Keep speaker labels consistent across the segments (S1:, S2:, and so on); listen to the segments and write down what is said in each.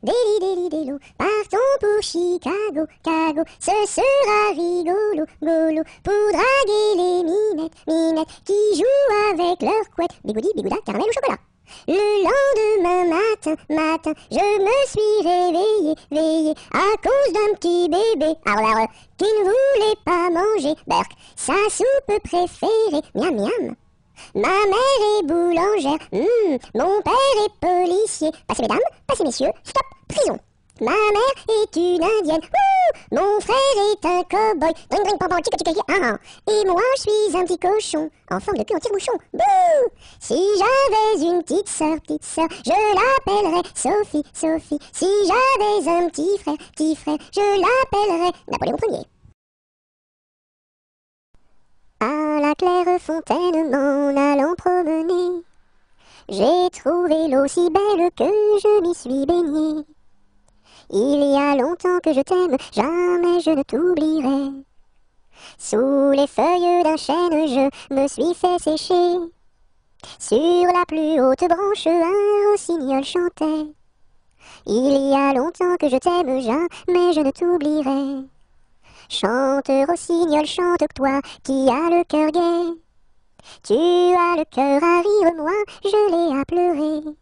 S1: délo, partons pour Chicago, Cago, ce sera rigolo, golo, pour draguer les minettes, qui jouent avec leurs couettes, bigoudi, bigouda, caramel ou chocolat. Le lendemain matin, je me suis réveillé, à cause d'un petit bébé, qui ne voulait pas manger, Berk, sa soupe préférée, miam miam. Ma mère est boulangère, mon père est policier. Passez mesdames, passez messieurs, stop, prison. Ma mère est une indienne, mon frère est un cow-boy, dring dring pam pam chica chica chica, et moi je suis un petit cochon, en forme de cul en tire-bouchon, bouh. Si j'avais une petite sœur, je l'appellerais Sophie. Si j'avais un petit frère, je l'appellerais Napoléon Ier. À la claire fontaine m'en allant promener, j'ai trouvé l'eau si belle que je m'y suis baignée. Il y a longtemps que je t'aime, jamais je ne t'oublierai. Sous les feuilles d'un chêne, je me suis fait sécher. Sur la plus haute branche, un rossignol chantait. Il y a longtemps que je t'aime, jamais je ne t'oublierai. Chante, rossignol, chante, toi qui as le cœur gai. Tu as le cœur à rire, moi je l'ai à pleurer.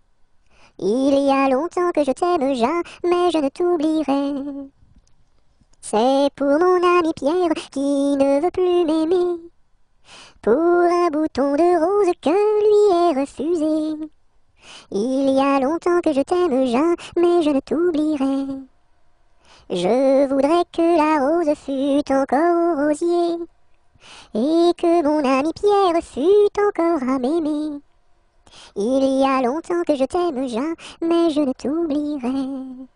S1: Il y a longtemps que je t'aime, jamais je ne t'oublierai. C'est pour mon ami Pierre qui ne veut plus m'aimer, pour un bouton de rose que lui est refusé. Il y a longtemps que je t'aime, jamais je ne t'oublierai. Je voudrais que la rose fût encore au rosier, et que mon ami Pierre fût encore à m'aimer. Il y a longtemps que je t'aime, jamais je ne t'oublierai.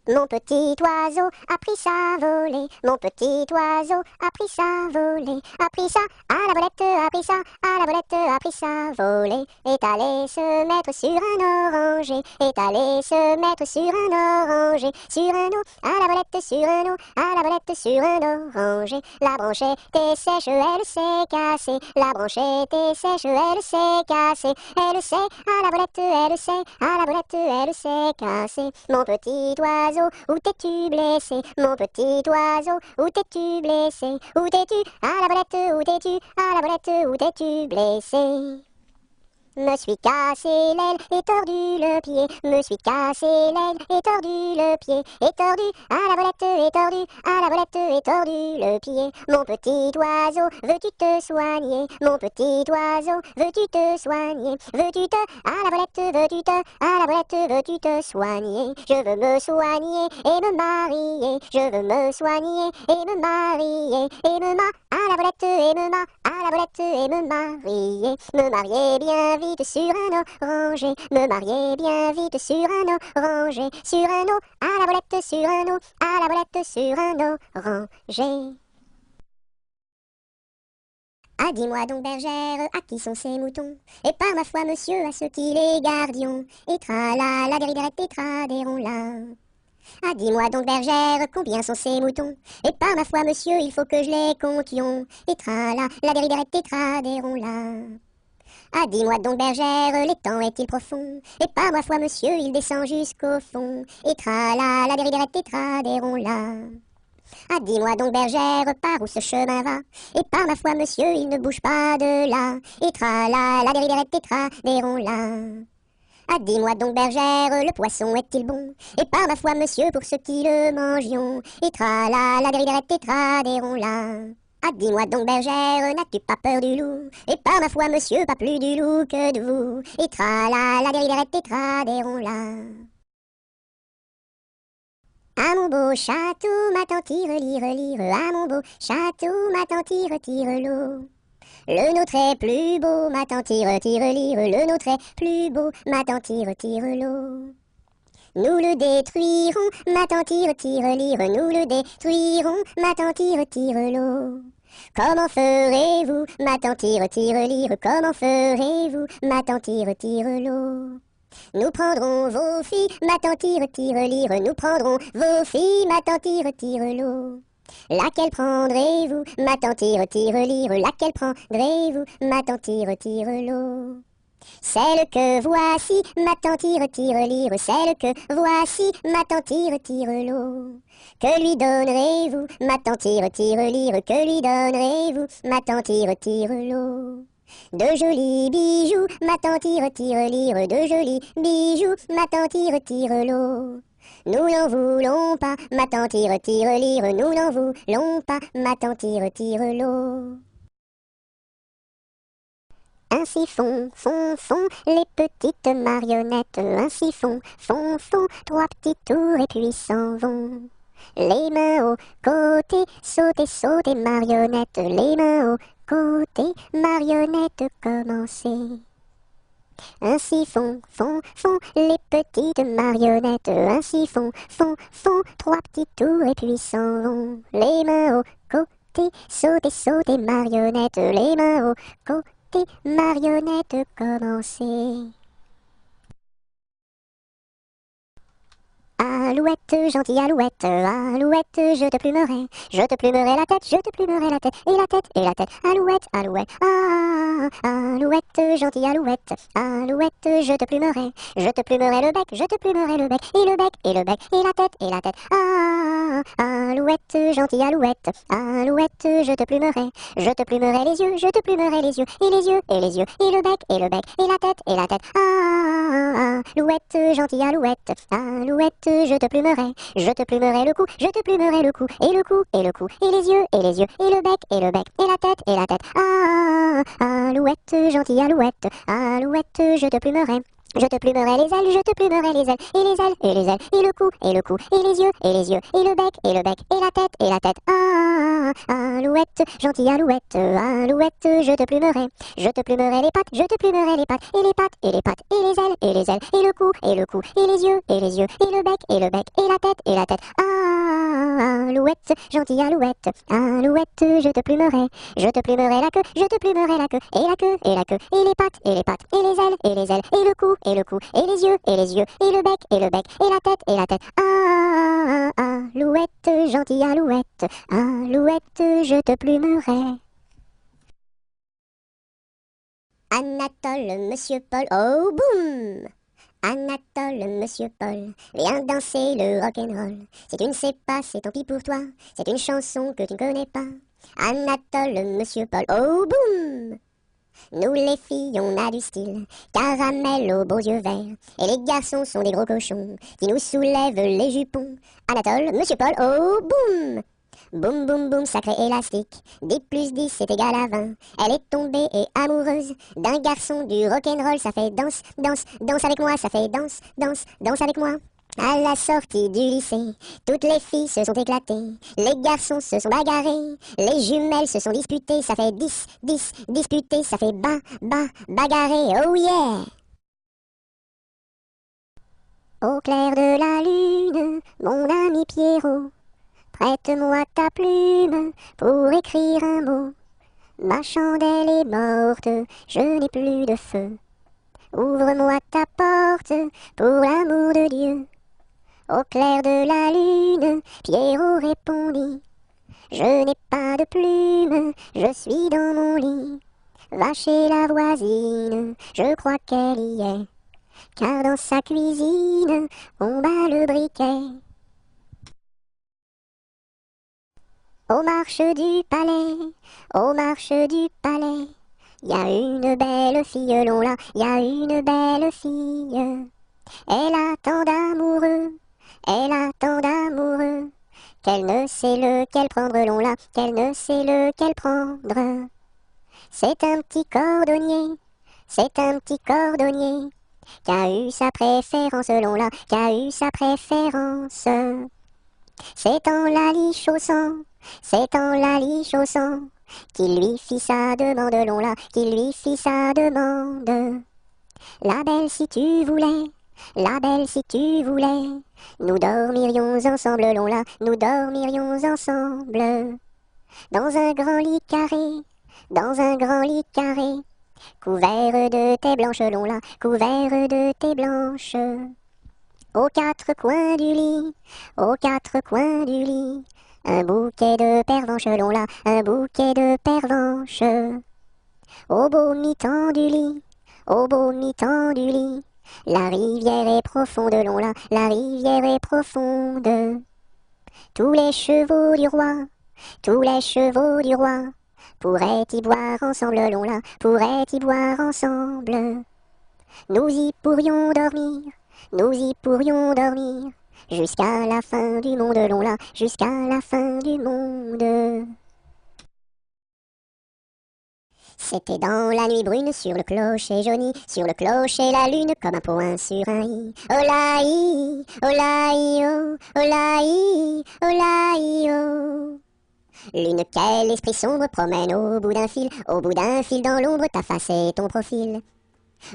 S1: Mon petit oiseau a pris sa volée, mon petit oiseau a pris sa volée, a pris ça à la volette, a pris ça à la volette, a pris sa volée, est allé se mettre sur un oranger, est allé se mettre sur un oranger, sur un eau, à la volette, sur un eau, à la volette, sur un oranger. La branche était sèche, elle s'est cassée, la branche était sèche, elle s'est cassée, elle s'est à la volette, elle s'est à la volette, elle s'est cassée. Mon petit oiseau, où t'es-tu blessé? Mon petit oiseau, où t'es-tu blessé? Où t'es-tu? À la volette, où t'es-tu? À la volette, où t'es-tu blessé? Me suis cassé l'aile et tordu le pied, me suis cassé l'aile et tordu le pied, et tordu à la volette et tordu à la volette et tordu le pied. Mon petit oiseau, veux-tu te soigner? Mon petit oiseau, veux-tu te soigner? Veux-tu te à la volette, veux-tu te à la volette, veux-tu te soigner? Je veux me soigner et me marier, je veux me soigner et me marier, et me à la volette et me à la volette et me marier bien vite sur un oranger, me marier bien vite sur un oranger, sur un eau, à la volette, sur un eau, à la volette, sur un oranger. Ah, dis-moi donc, bergère, à qui sont ces moutons? Et par ma foi, monsieur, à ceux qui les gardions. Et tra-la, la déridérette, et tra-déron-la. Ah, dis-moi donc, bergère, combien sont ces moutons? Et par ma foi, monsieur, il faut que je les comptions. Et tra-la, la déridérette, et tra-déron-la. Ah, dis-moi donc, bergère, l'étang est-il profond? Et par ma foi, monsieur, il descend jusqu'au fond. Et tra-la, la déridérette, et tra-déron-la. Ah, dis-moi donc, bergère, par où ce chemin va? Et par ma foi, monsieur, il ne bouge pas de là. Et tra-la, la déridérette, et tra-déron-la. Ah, dis-moi donc, bergère, le poisson est-il bon? Et par ma foi, monsieur, pour ceux qui le mangions. Et tra-la, la déridérette, et tra-déron-la. Ah, dis-moi donc, bergère, n'as-tu pas peur du loup? Et par ma foi, monsieur, pas plus du loup que de vous. Et tra-la, la déridérette, et tra-déron-la. À mon beau château, ma tante tire, lire, à mon beau château, ma tante tire, l'eau. Le nôtre est plus beau, ma tante tire, lire, le nôtre est plus beau, ma tante tire, l'eau. Nous le détruirons, ma tante tire, lire, nous le détruirons, ma tante tire, l'eau. Comment ferez-vous, ma tante tire, lire, comment ferez-vous, ma tante tire, l'eau? Nous prendrons vos filles, ma tante tire, lire, nous prendrons vos filles, ma tante tire, l'eau. Laquelle prendrez-vous, ma tante tire, lire, laquelle prendrez-vous, ma tante tire, l'eau? Celle que voici, ma tante tire-lire, celle que voici, ma tante tire-l'eau. Que lui donnerez-vous, ma tante tire-lire, que lui donnerez-vous, ma tante tire-l'eau. De jolis bijoux, ma tante tire-lire, de jolis bijoux, ma tante tire-l'eau. Nous n'en voulons pas, ma tante tire-lire, nous n'en voulons pas, ma tante tire-l'eau. Ainsi font, les petites marionnettes, ainsi font, trois petits tours et puis s'en vont. Les mains au côté, sautez, marionnettes, les mains au côté, marionnettes, commencez. Ainsi font, les petites marionnettes, ainsi font, trois petits tours et puis s'en vont. Les mains au côté, sautez, marionnettes, les mains au côté, marionnettes, commencez. Alouette, gentille alouette, alouette, je te plumerai la tête, je te plumerai la tête, et la tête, alouette, alouette, gentille alouette, alouette, je te plumerai le bec, je te plumerai le bec, et le bec, et la tête, alouette, gentille alouette, alouette, je te plumerai les yeux, je te plumerai les yeux, et les yeux, et le bec, et la tête, alouette, gentille alouette, alouette, je te plumerai le cou, je te plumerai le cou, et le cou, et les yeux, et le bec, et la tête, alouette, gentille alouette, alouette, je te plumerai les ailes, je te plumerai les ailes, et les ailes, et le cou, et les yeux, et le bec, et la tête, alouette, gentille alouette, alouette, je te plumerai les pattes, je te plumerai les pattes, et les pattes, et les ailes, et le cou, et les yeux, et le bec, et la tête, alouette, gentille alouette, alouette, je te plumerai la queue, je te plumerai la queue, et la queue, et les pattes, et les ailes, et le cou, et les yeux, et le bec, et la tête, alouette, gentille alouette, alouette, je te plumerai. Anatole, monsieur Paul, oh boum! Anatole, monsieur Paul, viens danser le rock'n'roll. Si tu ne sais pas, c'est tant pis pour toi, c'est une chanson que tu ne connais pas. Anatole, monsieur Paul, oh boum! Nous les filles, on a du style, caramel aux beaux yeux verts. Et les garçons sont des gros cochons, qui nous soulèvent les jupons. Anatole, monsieur Paul, oh boum! Boum boum boum, sacré élastique, 10 plus 10 c'est égal à 20. Elle est tombée et amoureuse d'un garçon du rock'n'roll, ça fait danse, danse, danse avec moi, ça fait danse, danse, danse avec moi. À la sortie du lycée, toutes les filles se sont éclatées, les garçons se sont bagarrés, les jumelles se sont disputées, ça fait 10, 10, disputé, ça fait bagarré, oh yeah! Au clair de la lune, mon ami Pierrot, prête-moi ta plume pour écrire un mot. Ma chandelle est morte, je n'ai plus de feu. Ouvre-moi ta porte pour l'amour de Dieu. Au clair de la lune, Pierrot répondit. Je n'ai pas de plume, je suis dans mon lit. Va chez la voisine, je crois qu'elle y est. Car dans sa cuisine, on bat le briquet. Aux marches du palais, y a une belle fille, là, y a une belle fille. Elle a tant d'amoureux, qu'elle ne sait lequel prendre, là, qu'elle ne sait lequel prendre. C'est un petit cordonnier, qui a eu sa préférence, là, qui a eu sa préférence. C'est en la lichaussant, qu'il lui fit sa demande, là, qu'il lui fit sa demande. La belle si tu voulais, nous dormirions ensemble, là, nous dormirions ensemble. Dans un grand lit carré, couvert de tais blanches, là, couvert de tais blanches. Aux quatre coins du lit, un bouquet de pervenches, là, un bouquet de pervenches. Au beau mi-temps du lit, au beau mi-temps du lit. La rivière est profonde, long là, la rivière est profonde. Tous les chevaux du roi, tous les chevaux du roi, pourraient y boire ensemble, long là, pourraient y boire ensemble. Nous y pourrions dormir, nous y pourrions dormir, jusqu'à la fin du monde, long là, jusqu'à la fin du monde. C'était dans la nuit brune, sur le clocher jauni, sur le clocher la lune, comme un point sur un i. Olaï, olaï, oh, olaï, olaï, oh. Lune, quel esprit sombre promène au bout d'un fil dans l'ombre, ta face et ton profil.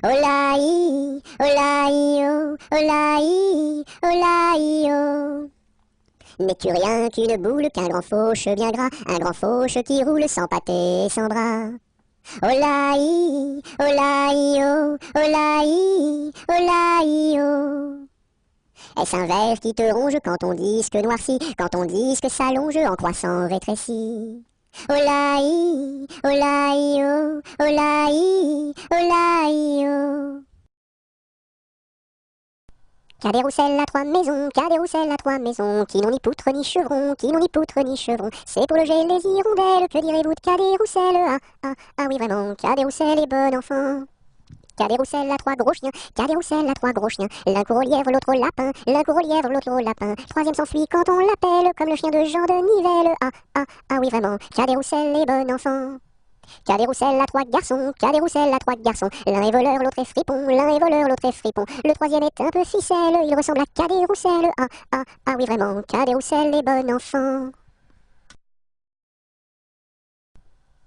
S1: Olaï, olaï, oh, olaï, olaï, oh. N'es-tu rien qu'une boule, qu'un grand fauche bien gras, un grand fauche qui roule sans pâté et sans bras? Olaï, olaï, oh, olaï, olaï, oh. Est-ce un ver qui te ronge quand ton disque noircit, quand ton disque s'allonge en croissant rétréci? Olaï, olaï, oh, olaï, olaï, oh. Qu'a des rousselles à trois maisons, qu'a des rousselles à trois maisons, qui n'ont ni poutre ni chevron, qui n'ont ni poutre ni chevron. C'est pour loger les hirondelles, que direz-vous de qu'a des rousselles? Ah, ah, ah oui vraiment, qu'a des rousselles et bon enfant. Qu'a des rousselles à trois gros chiens, qu'a des rousselles à trois gros chiens. L'un court au lièvre, l'autre au lapin, l'un court au lièvre, l'autre au lapin. Troisième s'enfuit quand on l'appelle, comme le chien de Jean de Nivelle. Ah, ah, ah oui vraiment, qu'a des rousselles et bon enfant. Qu'a des rousselles à trois garçons, qu'a des rousselles à trois garçons. L'un est voleur, l'autre est fripon, l'un est voleur, l'autre est fripon. Le troisième est un peu ficelle, il ressemble à qu'a des rousselles. Ah, ah, ah oui vraiment, qu'a des rousselles et bon enfant.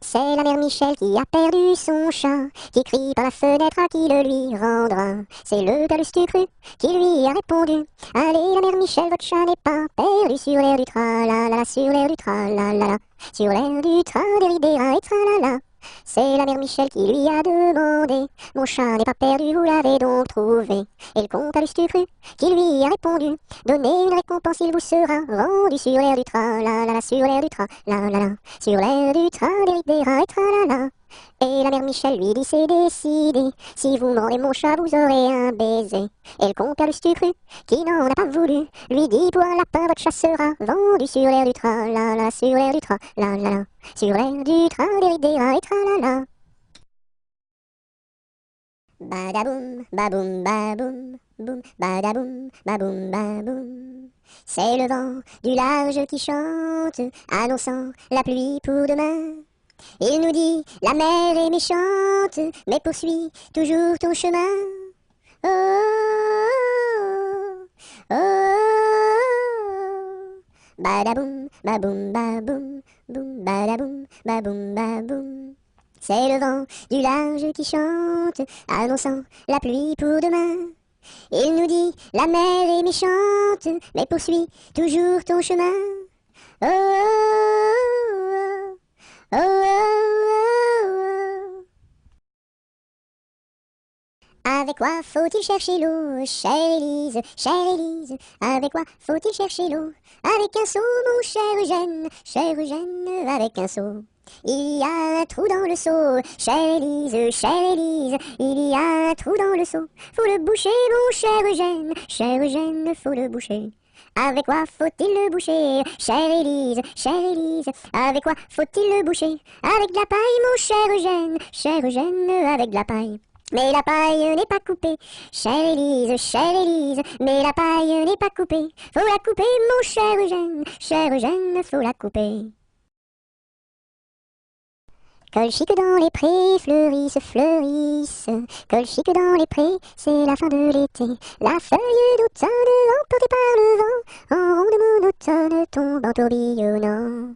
S1: C'est la mère Michel qui a perdu son chat, qui crie par la fenêtre à qui le lui rendra. C'est le père Lustucru qui lui a répondu: allez la mère Michel, votre chat n'est pas perdu sur l'air du tra-la-la, sur l'air du tra-la-la, sur l'air du tra-des-ri-des-ra et tra-la-la. C'est la mère Michel qui lui a demandé: mon chat n'est pas perdu, vous l'avez donc trouvé? Et le comte à Lustucru qui lui a répondu: donnez une récompense, il vous sera rendu sur l'air du tra-la-la, sur l'air du tra-la-la, sur l'air du tra-des-ri-des-ra et tra-la-la. Et la mère Michel lui dit: c'est décidé, si vous me rendez mon chat, vous aurez un baiser. Et le compère Lustucru, qui n'en a pas voulu, lui dit: pour un lapin, votre chat sera vendu sur l'air du tra-la-la, sur l'air du tra-la-la, sur l'air du tra-des-ri-des-ra et tra-la-la. Badaboum, baboum, baboum, boum, badaboum, baboum, baboum. C'est le vent du large qui chante, annonçant la pluie pour demain. Il nous dit: la mer est méchante, mais poursuis toujours ton chemin. Oh, oh, oh, oh. Badaboum, baboum, baboum, boum, badaboum, baboum, baboum. C'est le vent du large qui chante, annonçant la pluie pour demain. Il nous dit: la mer est méchante, mais poursuis toujours ton chemin. Oh, oh, oh, oh, oh, oh. Avec quoi faut-il chercher l'eau, chère Élise, chère Élise? Avec quoi faut-il chercher l'eau? Avec un seau, mon cher Eugène, avec un seau. Il y a un trou dans le seau, chère Élise, il y a un trou dans le seau. Faut le boucher, mon cher Eugène, faut le boucher. Avec quoi faut-il le boucher, chère Élise, avec quoi faut-il le boucher? Avec de la paille, mon cher Eugène, avec de la paille. Mais la paille n'est pas coupée, chère Élise, mais la paille n'est pas coupée. Faut la couper, mon cher Eugène, faut la couper. Colchique dans les prés, fleurissent. Colchique dans les prés, c'est la fin de l'été. La feuille d'automne, emportée par le vent, en ronde monotone, tombe en tourbillonnant.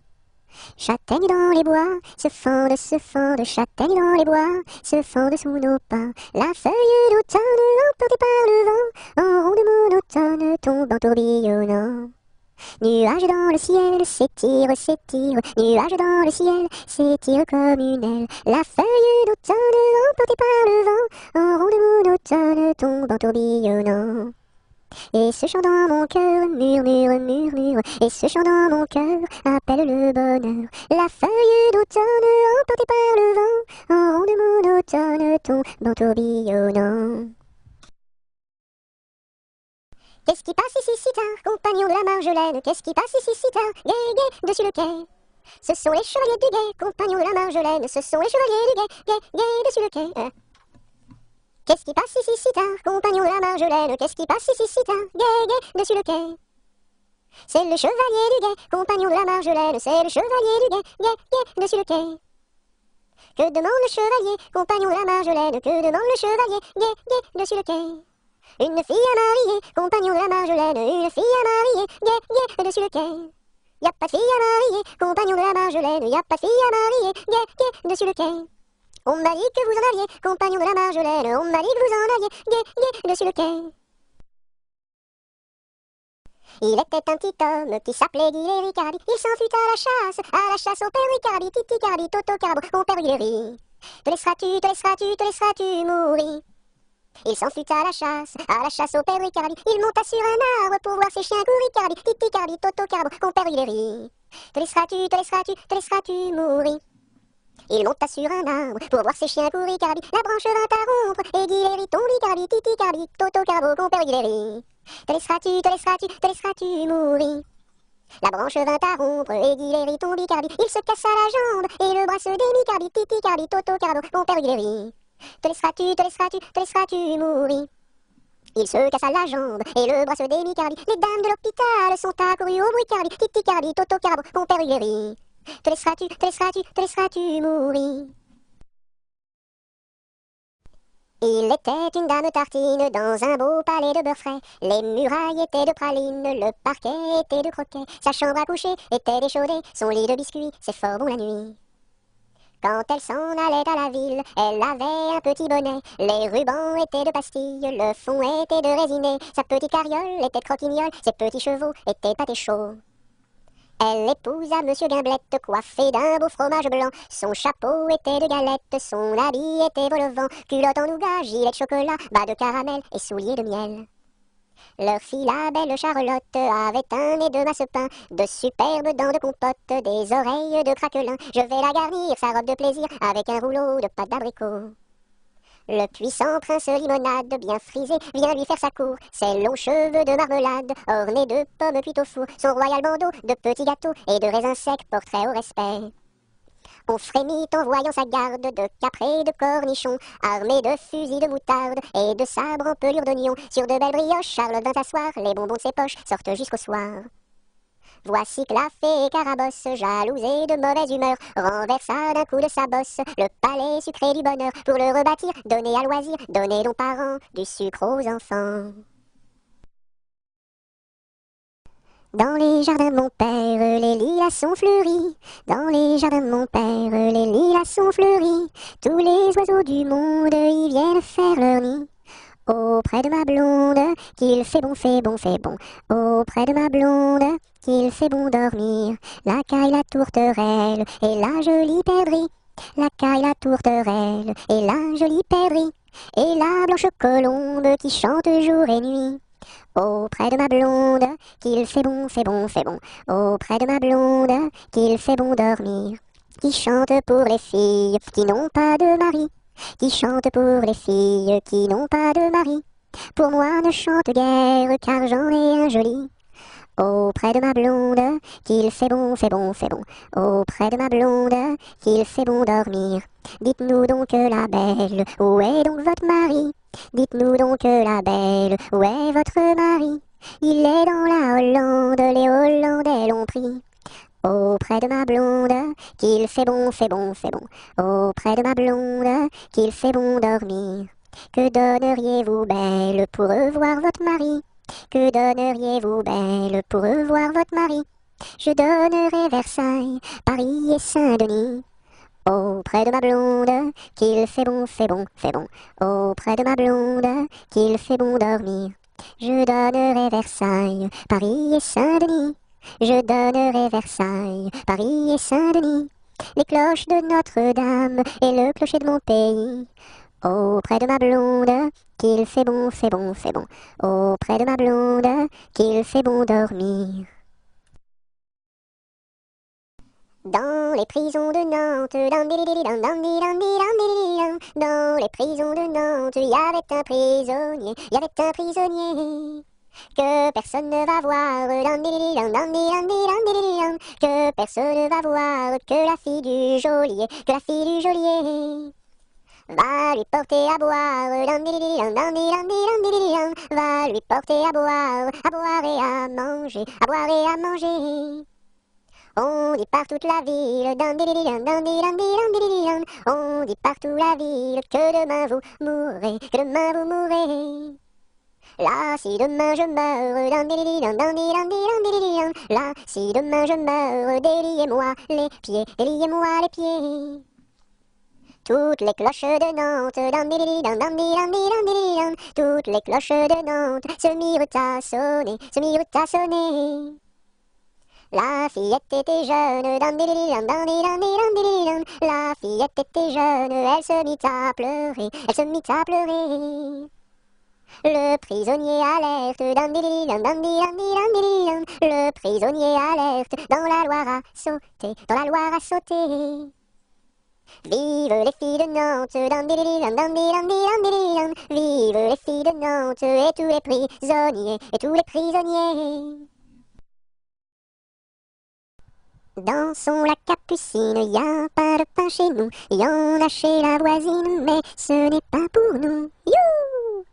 S1: Châtaignes dans les bois, se fendent, châtaignes dans les bois, se fendent sous nos pas. La feuille d'automne, emportée par le vent, en ronde monotone, tombe en tourbillonnant. Nuages dans le ciel, s'étire, nuages dans le ciel, s'étire comme une aile. La feuille d'automne, emportée par le vent, en ronde monotone, tombe en tourbillonnant. Et ce chant dans mon cœur murmure, murmure, et ce chant dans mon cœur appelle le bonheur. La feuille d'automne emportée par le vent, en ronde monotone tombe en tourbillonnant. Qu'est-ce qui passe ici si tard, compagnon de la Marjolaine? Qu'est-ce qui passe ici si tard, gai, gai, dessus le quai? Ce sont les chevaliers du guet, compagnons de la Marjolaine. Ce sont les chevaliers du guet, guet, guet, dessus le quai. Qu'est-ce qui passe ici si tard, compagnons de la Marjolaine? Qu'est-ce qui passe ici si tard, gai, gai, dessus le quai? C'est le chevalier du guet, compagnon de la Marjolaine. C'est le chevalier du guet, guet, guet, dessus le quai. Que demande le chevalier, compagnon de la Marjolaine? Que demande le chevalier, guet, guet, dessus le quai? Une fille à marier, compagnon de la Marjolaine. Une fille à marier, guet, guet, dessus le quai. Y a pas de fille à marier, compagnon de la Marjolaine. Y a pas de fille à marier, guet, guet, dessus le quai. On m'a dit que vous en aviez, compagnon de la Marjolaine. On m'a dit que vous en aviez, guet, guet, dessus le quai. Il était un petit homme qui s'appelait Guy Ricardi. Il s'enfuit à la chasse au père Ricardi. Titi Cardi, Toto Carbo, mon père Guy. Te laisseras-tu, te laisseras-tu, te laisseras-tu mourir? Il s'enfuit à la chasse au père Ricardi. Il monta sur un arbre pour voir ses chiens courir. Ricardi, Titi Cardi, Toto Carbo, mon père Guy. Te laisseras-tu, te laisseras-tu, te laisseras-tu mourir? Il monta sur un arbre pour voir ses chiens courir. Ricardi, la branche vint à rompre et Guy tombe. Ricardi, Titi Cardi, Toto Carbo, mon père Guy. Te laisseras-tu, te laisseras-tu, te laisseras-tu mourir? La branche vint à rompre et Guy tombe. Ricardi, il se cassa la jambe et le bras se démit. Cardi, Titi Cardi, Toto Carbo, mon père Guy. Te laisseras-tu, te laisseras-tu, te laisseras-tu mourir? Il se cassa la jambe et le bras se démit. Cardi, les dames de l'hôpital sont accourues au bruit. Cardi, Titi Cardi, Toto Carbo, mon père Guy. Te laisseras-tu, te laisseras-tu, te laisseras-tu mourir? Il était une dame tartine dans un beau palais de beurre frais. Les murailles étaient de praline, le parquet était de croquet. Sa chambre à coucher était d'échaudée, son lit de biscuits, c'est fort bon la nuit. Quand elle s'en allait à la ville, elle avait un petit bonnet. Les rubans étaient de pastilles, le fond était de résiné. Sa petite carriole était de croquignole, ses petits chevaux étaient pâtés chauds. Elle épousa Monsieur Gimblette, coiffé d'un beau fromage blanc. Son chapeau était de galette, son habit était vol au vent. Culotte en nougat, gilet de chocolat, bas de caramel et souliers de miel. Leur fille, la belle Charlotte, avait un nez de masse-pain, de superbes dents de compote, des oreilles de craquelin. Je vais la garnir, sa robe de plaisir, avec un rouleau de pâte d'abricot. Le puissant prince Limonade, bien frisé, vient lui faire sa cour. Ses longs cheveux de marmelade, ornés de pommes cuites au four. Son royal bandeau de petits gâteaux et de raisins secs portrait au respect. On frémit en voyant sa garde de caprés et de cornichons, armés de fusils de moutarde et de sabres en pelure d'oignon. Sur de belles brioches, Charlotte vint s'asseoir, les bonbons de ses poches sortent jusqu'au soir. Voici que la fée Carabosse, jalousée de mauvaise humeur, renversa d'un coup de sa bosse le palais sucré du bonheur. Pour le rebâtir, donner à loisir, donner donc parents du sucre aux enfants. Dans les jardins de mon père, les lilas sont fleuris. Dans les jardins de mon père, les lilas sont fleuris. Tous les oiseaux du monde y viennent faire leur nid. Auprès de ma blonde, qu'il fait bon, fait bon, fait bon. Auprès de ma blonde, qu'il fait bon dormir. La caille, la tourterelle et la jolie perdrix. La caille, la tourterelle et la jolie perdrix. Et la blanche colombe qui chante jour et nuit. Auprès de ma blonde, qu'il fait bon, fait bon, fait bon. Auprès de ma blonde, qu'il fait bon dormir. Qui chante pour les filles qui n'ont pas de mari. Qui chante pour les filles qui n'ont pas de mari. Pour moi ne chante guère car j'en ai un joli. Auprès de ma blonde, qu'il fait bon, fait bon, fait bon. Auprès de ma blonde, qu'il fait bon dormir. Dites-nous donc la belle, où est donc votre mari? Dites-nous donc la belle, où est votre mari? Il est dans la Hollande, les Hollandais l'ont pris. Auprès de ma blonde, qu'il fait bon, fait bon, fait bon. Auprès de ma blonde, qu'il fait bon dormir. Que donneriez-vous, belle, pour revoir votre mari? Que donneriez-vous, belle, pour revoir votre mari? Je donnerai Versailles, Paris et Saint-Denis. Auprès de ma blonde, qu'il fait bon, fait bon, fait bon. Auprès de ma blonde, qu'il fait bon dormir. Je donnerai Versailles, Paris et Saint-Denis. Je donnerai Versailles, Paris et Saint-Denis. Les cloches de Notre-Dame et le clocher de mon pays. Auprès de ma blonde, qu'il fait bon, fait bon, fait bon. Auprès de ma blonde, qu'il fait bon dormir. Dans les prisons de Nantes, dans les prisons de Nantes, il y avait un prisonnier, il y avait un prisonnier que personne ne va voir, que personne ne va voir, que la fille du geôlier, que la fille du geôlier va lui porter à boire, va lui porter à boire et à manger, à boire et à manger. On dit par toute la ville, on dit partout la ville que demain vous mourrez, que demain vous mourrez. Là, si demain je meurs, là, si demain je meurs, déliez-moi les pieds, déliez-moi les pieds. Toutes les cloches de Nantes, toutes les cloches de Nantes se mirent à sonner, se mirent à sonner. La fillette était jeune, la fillette était jeune, elle se mit à pleurer, elle se mit à pleurer. Le prisonnier alerte, le prisonnier alerte, dans la Loire à sauter, dans la Loire à sauter. Vive les filles de Nantes, vive les filles de Nantes, et tous les prisonniers, et tous les prisonniers. Dansons la capucine, y a pas de pain chez nous, y en a chez la voisine, mais ce n'est pas pour nous. You!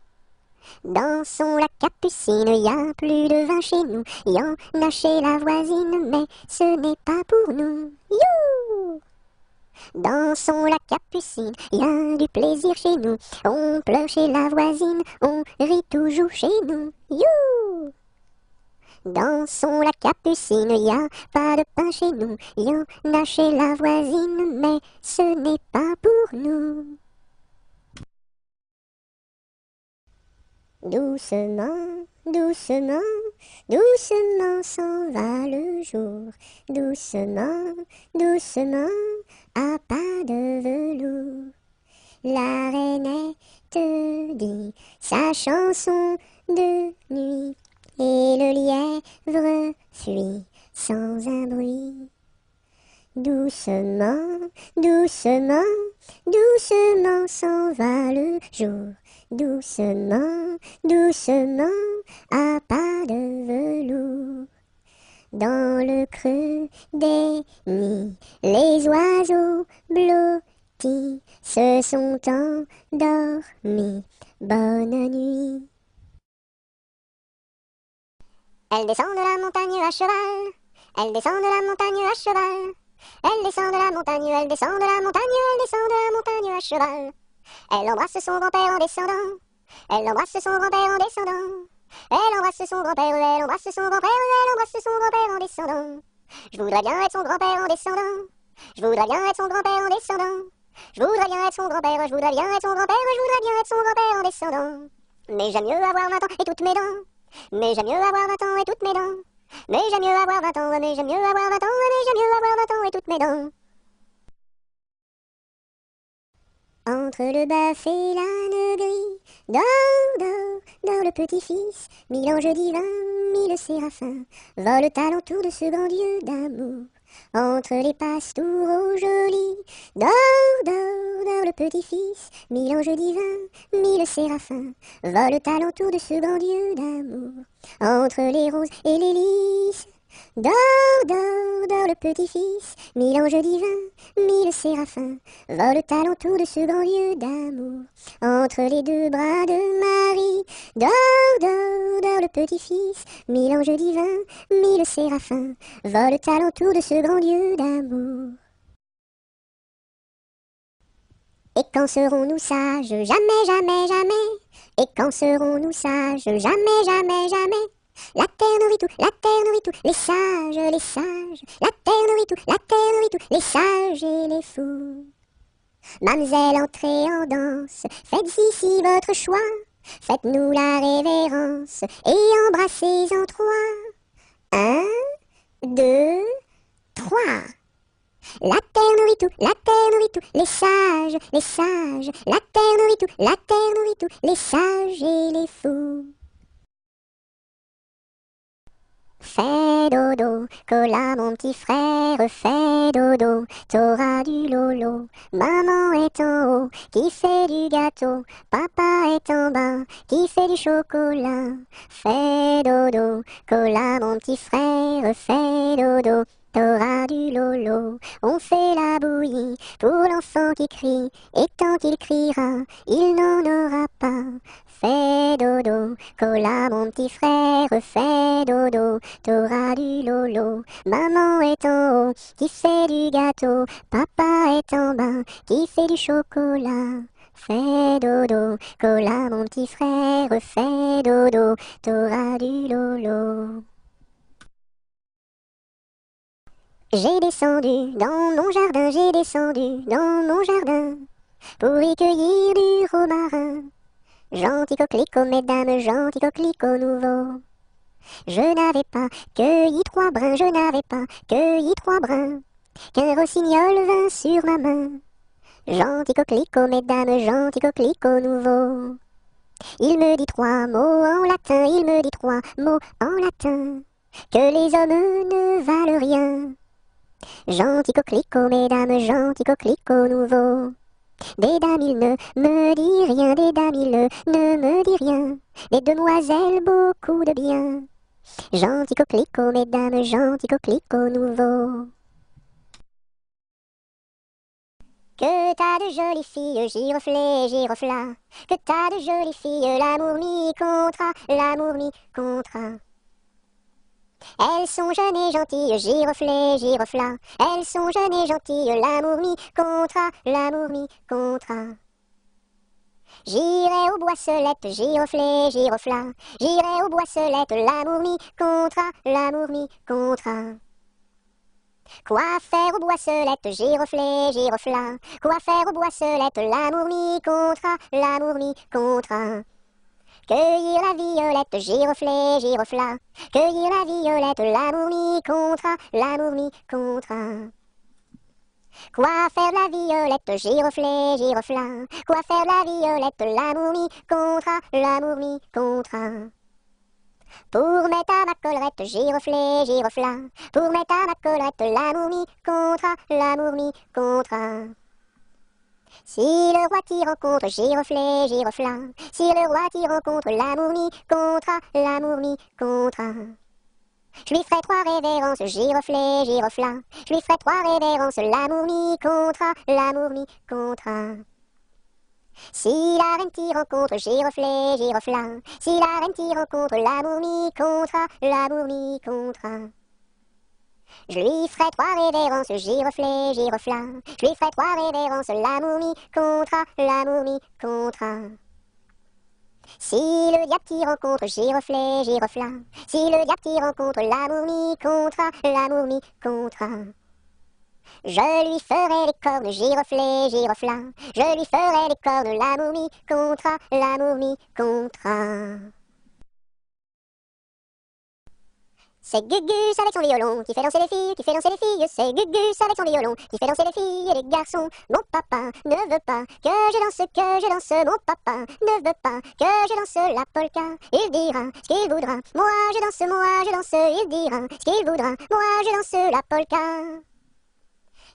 S1: Dansons la capucine, y a plus de vin chez nous, y en a chez la voisine, mais ce n'est pas pour nous. You! Dansons la capucine, y a du plaisir chez nous, on pleure chez la voisine, on rit toujours chez nous. You! Dansons la capucine, y a pas de pain chez nous, y en a chez la voisine, mais ce n'est pas pour nous. Doucement, doucement, doucement s'en va le jour, doucement, doucement, à pas de velours. La rainette dit sa chanson de nuit, et le lièvre fuit sans un bruit. Doucement, doucement, doucement s'en va le jour, doucement, doucement, à pas de velours. Dans le creux des nids, les oiseaux blottis se sont endormis. Bonne nuit. Elle descend de la montagne à cheval, elle descend de la montagne à cheval. Elle descend de la montagne, elle descend de la montagne, elle descend de la montagne à cheval. Elle embrasse son grand-père en descendant, elle embrasse son grand-père en descendant. Elle embrasse son grand-père, elle embrasse son grand-père, elle embrasse son grand-père en descendant. Je voudrais bien être son grand-père en descendant, je voudrais bien être son grand-père en descendant. Je voudrais bien être son grand-père, je voudrais bien être son grand-père, je voudrais bien être son grand-père en descendant. Mais j'aime mieux avoir 20 ans et toutes mes dents, mais j'aime mieux avoir 20 ans et toutes mes dents. Mais j'aime mieux avoir 20 ans, mais j'aime mieux avoir 20 ans, mais j'aime mieux avoir 20 ans et toutes mes dents. Entre le bœuf et l'âne gris, dors, dors, dors le petit-fils, mille anges divins, mille séraphins, volent alentour de ce grand Dieu d'amour. Entre les pastouraux jolis, dors, dors, dors le petit-fils, mille anges divins, mille séraphins, volent alentour de ce grand Dieu d'amour. Entre les roses et les lys, dors, dors, dors le petit-fils, mille anges divins, mille séraphins, volent alentour de ce grand Dieu d'amour. Entre les deux bras de Marie, dors, dors, dors le petit-fils, mille anges divins, mille séraphins, volent alentour de ce grand Dieu d'amour. Et quand serons-nous sages? Jamais, jamais, jamais. Et quand serons-nous sages? Jamais, jamais, jamais. La terre nourrit tout, la terre nourrit tout, les sages, les sages. La terre nourrit tout, la terre nourrit tout, les sages et les fous. Mamselle, entrez en danse, faites ici votre choix. Faites-nous la révérence et embrassez en trois. 1, 2, 3. La terre nourrit tout, la terre nourrit tout, les sages, les sages. La terre nourrit tout, la terre nourrit tout, les sages et les fous. Fais dodo, cola mon petit frère, fais dodo, t'auras du lolo. Maman est en haut, qui fait du gâteau, papa est en bas, qui fait du chocolat. Fais dodo, cola mon petit frère, fais dodo, t'auras du lolo. On fait la bouillie pour l'enfant qui crie, et tant qu'il criera, il n'en aura pas. Fais dodo, cola mon petit frère, fais dodo, t'auras du lolo. Maman est en haut, qui fait du gâteau, papa est en bas, qui fait du chocolat. Fais dodo, cola mon petit frère, fais dodo, t'auras du lolo. J'ai descendu dans mon jardin, j'ai descendu dans mon jardin, pour y cueillir du romarin. Gentil coquelicot, mesdames, gentil coquelicot nouveau. Je n'avais pas cueilli 3 brins, je n'avais pas cueilli 3 brins, qu'un rossignol vint sur ma main. Gentil coquelicot, mesdames, gentil coquelicot nouveau. Il me dit 3 mots en latin, il me dit 3 mots en latin, que les hommes ne valent rien. Gentil coquelicot, mesdames, gentil coquelicot nouveau. Des dames, il ne me dit rien, des dames, il ne me dit rien. Des demoiselles, beaucoup de bien. Gentil coquelicot, mesdames, gentil coquelicot nouveau. Que t'as de jolies filles, giroflées, girofla. Que t'as de jolies filles, l'amour mi contra, l'amour mi contra. Elles sont jeunes et gentilles, giroflées, girofla. Elles sont jeunes et gentilles, l'amour mi contra, l'amour mi contra. J'irai aux boisselettes, giroflées, girofla. J'irai aux boisselettes, l'amour mi contra, l'amour mi contra. Quoi faire aux boisselettes, giroflées, girofla. Quoi faire aux boisselettes, l'amour mi contra, l'amour mi contra. Cueillir la violette, giroflée, girofla. Cueillir la violette, l'amour mi contra, l'amour mi contra. Quoi faire de la violette, giroflée, girofla. Quoi faire de la violette, l'amour mi contra, l'amour mi contra. Pour mettre à ma collerette, giroflée, girofla. Pour mettre à ma collerette, l'amour mi contra, l'amour mi contra. Si le roi t'y rencontre, giroflée, girofla. Si le roi t'y rencontre, l'amour mi contra, l'amour mi contra. Je lui ferai 3 révérences, giroflée, girofla. Je lui ferai 3 révérences, l'amour mi contra, l'amour mi contra. Si la reine t'y rencontre, giroflée, girofla. Si la reine t'y rencontre, l'amour mi contra, l'amour mi contra. Je lui ferai 3 révérences, giroflée, girofla. Je lui ferai 3 révérences, l'amour mi contra, l'amour mi contra. Si le diable t'y rencontre, giroflée, girofla. Si le diable t'y rencontre, l'amour mi contra, l'amour mi contra. Je lui ferai les cornes, giroflée, girofla. Je lui ferai les cornes, l'amour mi contra, l'amour mi contra. C'est Gugus avec son violon qui fait danser les filles, qui fait danser les filles. C'est Gugus avec son violon qui fait danser les filles et les garçons. Mon papa ne veut pas que je danse. Mon papa ne veut pas que je danse la polka. Il dira ce qu'il voudra. Moi je danse. Il dira ce qu'il voudra. Moi je danse la polka.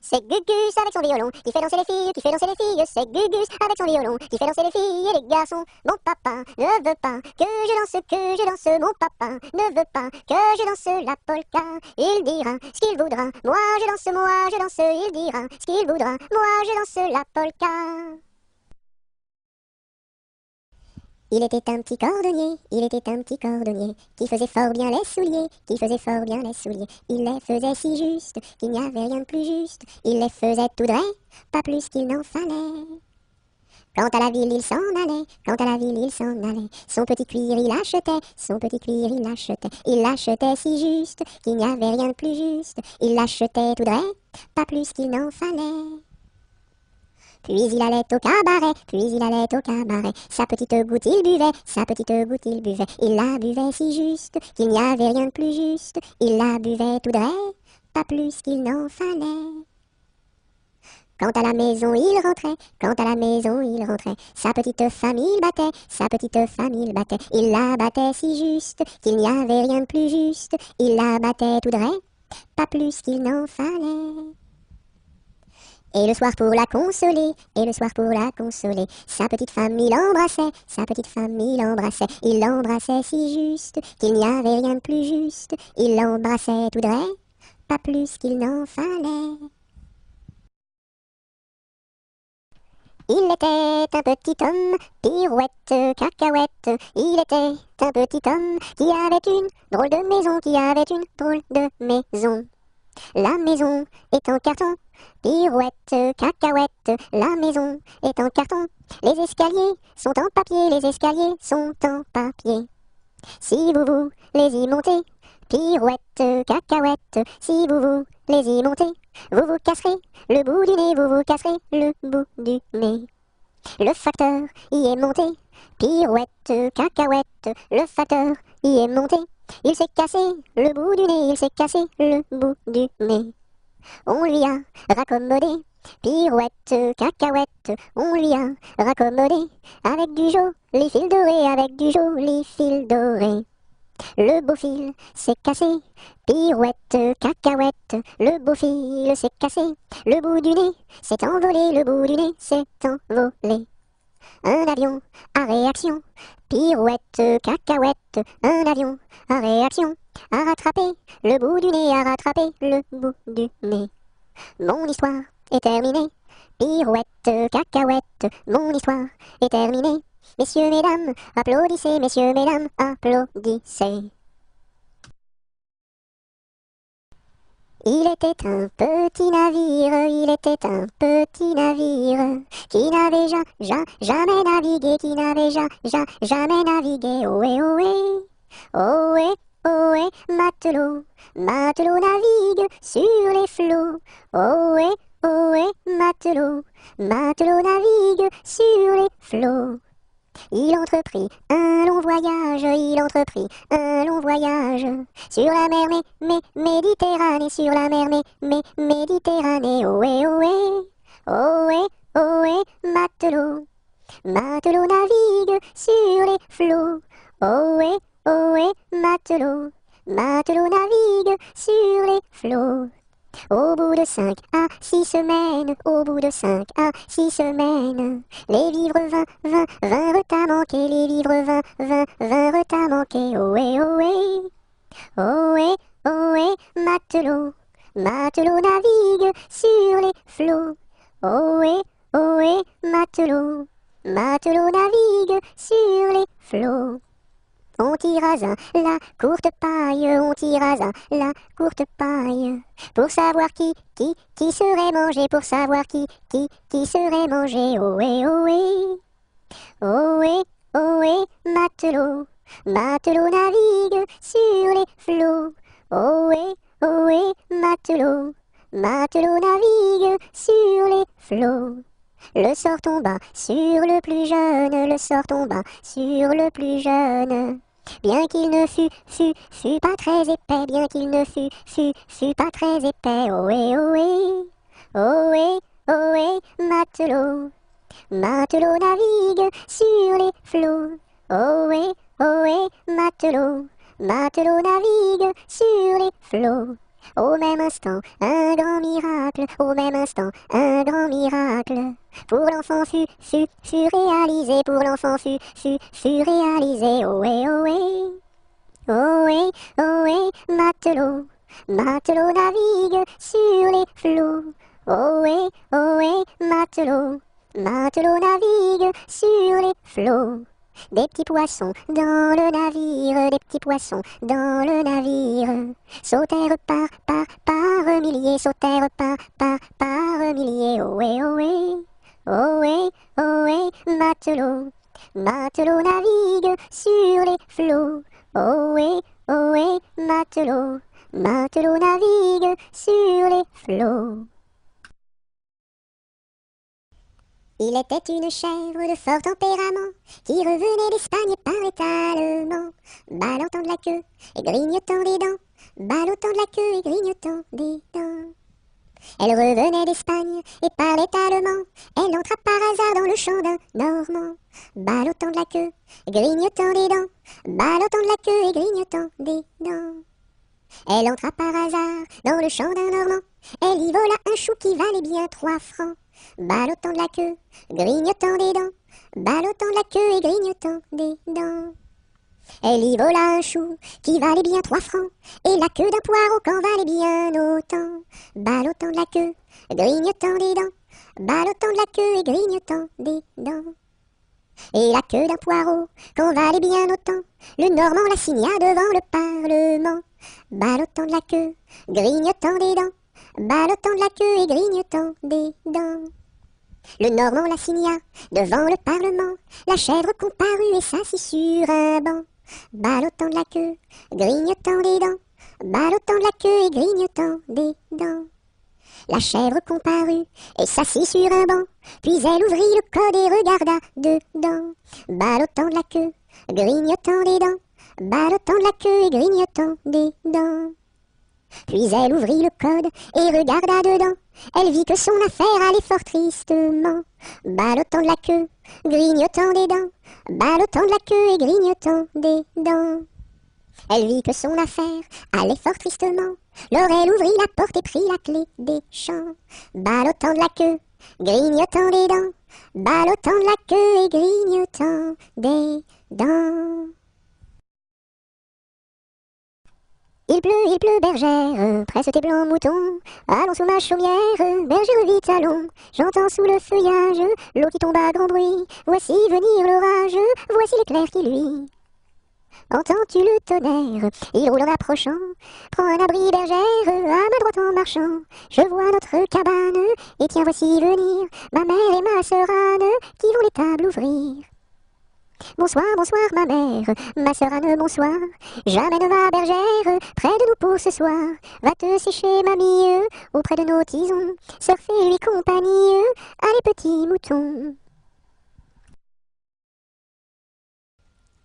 S1: C'est Gugus avec son violon qui fait danser les filles, qui fait danser les filles. C'est Gugus avec son violon qui fait danser les filles et les garçons. Mon papa ne veut pas que je danse. Mon papa ne veut pas que je danse la polka. Il dira ce qu'il voudra. Moi je danse. Il dira ce qu'il voudra. Moi je danse la polka. Il était un petit cordonnier, qui faisait fort bien les souliers, Il les faisait si juste, qu'il n'y avait rien de plus juste. Il les faisait tout droit, pas plus qu'il n'en fallait. Quant à la ville, il s'en allait, Son petit cuir, il achetait, Il l'achetait si juste, qu'il n'y avait rien de plus juste. Il l'achetait tout droit, pas plus qu'il n'en fallait. Puis il allait au cabaret, sa petite goutte il buvait, il la buvait si juste, qu'il n'y avait rien de plus juste, il la buvait tout droit, pas plus qu'il n'en fallait. Quand à la maison il rentrait, quand à la maison il rentrait, sa petite femme il battait, sa petite femme il battait. Il la battait si juste qu'il n'y avait rien de plus juste. Il la battait tout droit, pas plus qu'il n'en fallait. Et le soir pour la consoler, et le soir pour la consoler, sa petite femme il embrassait, sa petite femme il l'embrassait si juste qu'il n'y avait rien de plus juste. Il l'embrassait tout droit, pas plus qu'il n'en fallait. Il était un petit homme, pirouette, cacahuète. Il était un petit homme qui avait une drôle de maison, qui avait une drôle de maison. La maison est en carton, pirouette, cacahuète. La maison est en carton. Les escaliers sont en papier, les escaliers sont en papier. Si vous voulez y monter, pirouette, cacahuète. Si vous voulez y monter, vous vous casserez le bout du nez, vous vous casserez le bout du nez. Le facteur y est monté, pirouette, cacahuète. Le facteur y est monté, il s'est cassé le bout du nez, il s'est cassé le bout du nez. On lui a raccommodé, pirouette, cacahuète. On lui a raccommodé avec du joli fil doré, avec du joli fil doré. Le beau fil s'est cassé, pirouette, cacahuète. Le beau fil s'est cassé, le bout du nez s'est envolé, le bout du nez s'est envolé. Un avion à réaction, pirouette, cacahuète. Un avion à réaction, a rattrapé le bout du nez, a rattrapé le bout du nez. Mon histoire est terminée, pirouette, cacahuète. Mon histoire est terminée. Messieurs, mesdames, applaudissez, messieurs, mesdames, applaudissez. Il était un petit navire, il était un petit navire, qui n'avait jamais navigué, qui n'avait jamais navigué. Ohé, ohé, ohé, ohé, matelot, matelot navigue sur les flots. Ohé, ohé, matelot, matelot navigue sur les flots. Il entreprit un long voyage, il entreprit un long voyage sur la mer Méditerranée, sur la mer Méditerranée. Ohé, ohé, ohé, ohé, matelot, matelot navigue sur les flots. Ohé, ohé, matelot, matelot navigue sur les flots. Au bout de 5 à 6 semaines, au bout de 5 à 6 semaines, les vivres vinrent à manquer, les vivres vinrent à manquer. Ohé, ohé, ohé, ohé, matelot, matelot navigue sur les flots. Ohé, ohé, matelot, matelot navigue sur les flots. On tirasa la courte paille, on tirasa la courte paille, pour savoir qui serait mangé, pour savoir qui serait mangé. Ohé, ohé, ohé, ohé, matelot, matelot navigue sur les flots. Ohé, ohé, matelot, matelot navigue sur les flots. Le sort tomba sur le plus jeune, le sort tomba sur le plus jeune. Bien qu'il ne fût pas très épais, bien qu'il ne fût pas très épais. Ohé, ohé, ohé, ohé, matelot, matelot navigue sur les flots. Ohé, ohé, matelot, matelot navigue sur les flots. Au même instant, un grand miracle, au même instant, un grand miracle. Pour l'enfant fut réalisé, pour l'enfant fut réalisé. Ohé, ohé, ohé, ohé, matelot, matelot navigue sur les flots. Ohé, ohé, matelot, matelot navigue sur les flots. Des petits poissons dans le navire, des petits poissons dans le navire, sautèrent par milliers, sautèrent par milliers. Ohé, ohé, ohé, ohé, matelot, matelot navigue sur les flots. Ohé, ohé, matelot, matelot navigue sur les flots. Il était une chèvre de fort tempérament, qui revenait d'Espagne et parlait allemand, ballottant de la queue et grignotant des dents, ballottant de la queue et grignotant des dents. Elle revenait d'Espagne et parlait allemand. Elle entra par hasard dans le champ d'un Normand, ballottant de la queue, grignotant des dents, ballottant de la queue et grignotant des dents. Elle entra par hasard dans le champ d'un Normand. Elle y vola un chou qui valait bien 3 francs, ballottant de la queue, grignotant des dents, ballottant de la queue et grignotant des dents. Elle y vola un chou qui valait bien 3 francs, et la queue d'un poireau qu'en valait bien autant, ballottant de la queue, grignotant des dents, ballottant de la queue et grignotant des dents. Et la queue d'un poireau qu'en valait bien autant, le Normand la signa devant le Parlement, ballottant de la queue, grignotant des dents, ballottant de la queue et grignotant des dents. Le Normand la signa devant le Parlement, la chèvre comparut et s'assit sur un banc, ballottant de la queue, grignotant des dents, ballottant de la queue et grignotant des dents. La chèvre comparut et s'assit sur un banc, puis elle ouvrit le code et regarda dedans, ballottant de la queue, grignotant des dents, ballottant de la queue et grignotant des dents. Puis elle ouvrit le code et regarda dedans. Elle vit que son affaire allait fort tristement, ballottant de la queue, grignotant des dents, ballottant de la queue et grignotant des dents. Elle vit que son affaire allait fort tristement. Alors elle ouvrit la porte et prit la clé des champs, ballottant de la queue, grignotant des dents, ballottant de la queue et grignotant des dents. Il pleut, bergère, presse tes blancs moutons, allons sous ma chaumière, bergère vite allons, j'entends sous le feuillage, l'eau qui tombe à grand bruit, voici venir l'orage, voici l'éclair qui luit. Entends-tu le tonnerre, il roule en approchant, prends un abri bergère, à ma droite en marchant, je vois notre cabane, et tiens voici venir, ma mère et ma sœur Anne, qui vont les tables ouvrir. Bonsoir, bonsoir ma sœur Anne, bonsoir. J'amène ma bergère près de nous pour ce soir. Va te sécher, mamie, auprès de nos tisons. Sœur fais lui compagnie, allez petits moutons.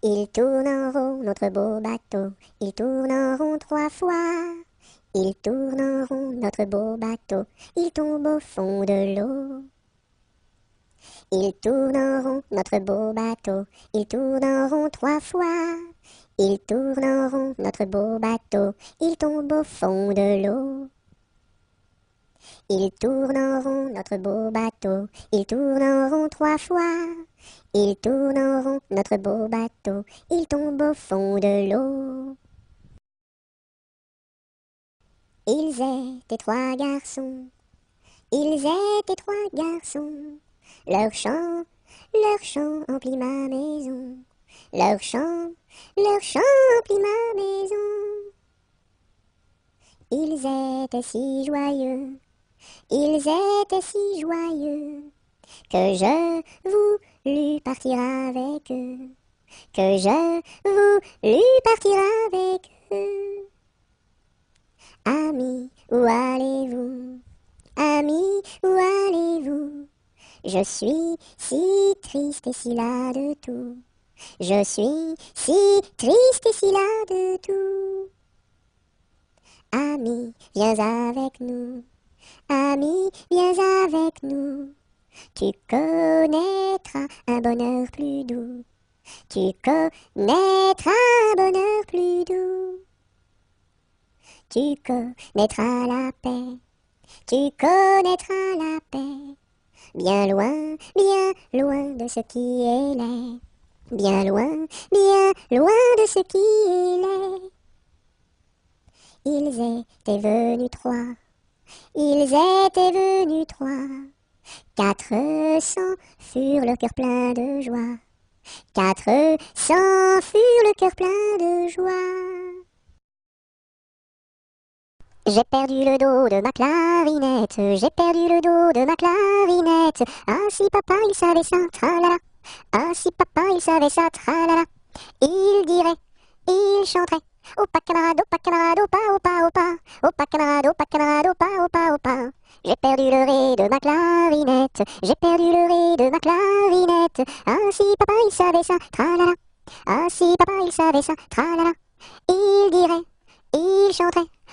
S1: Il tourne en rond notre beau bateau. Il tourne en rond 3 fois. Il tourne en rond notre beau bateau. Il tombe au fond de l'eau. Il tourne en rond notre beau bateau, il tourne en rond 3 fois. Il tourne en rond notre beau bateau, il tombe au fond de l'eau. Il tourne en rond notre beau bateau, il tourne en rond 3 fois. Il tourne en rond notre beau bateau, il tombe au fond de l'eau. Ils étaient 3 garçons, ils étaient 3 garçons. Leur chant emplit ma maison. Leur chant emplit ma maison. Ils étaient si joyeux, ils étaient si joyeux, que je voulus partir avec eux, que je voulus partir avec eux. Amis, où allez-vous? Amis, où allez-vous? Je suis si triste et si las de tout. Je suis si triste et si las de tout. Ami, viens avec nous. Ami, viens avec nous. Tu connaîtras un bonheur plus doux. Tu connaîtras un bonheur plus doux. Tu connaîtras la paix. Tu connaîtras la paix. Bien loin de ce qui est laid. Bien loin de ce qui est laid. Ils étaient venus 3. Ils étaient venus 3. 400 furent le cœur plein de joie. 400 furent le cœur plein de joie. J'ai perdu le dos de ma clarinette, j'ai perdu le dos de ma clarinette. Ah si papa il savait ça, tralala. Ah si papa il savait ça, tralala. Il dirait, il chanterait. Opa camarade, opa camarade, opa, opa, opa. Opa camarade, opa camarade, opa, opa, opa. J'ai perdu le ré de ma clarinette, j'ai perdu le ré de ma clarinette. Ah si papa il savait ça, tralala. Ah si papa il savait ça, tralala. Il dirait, il chanterait.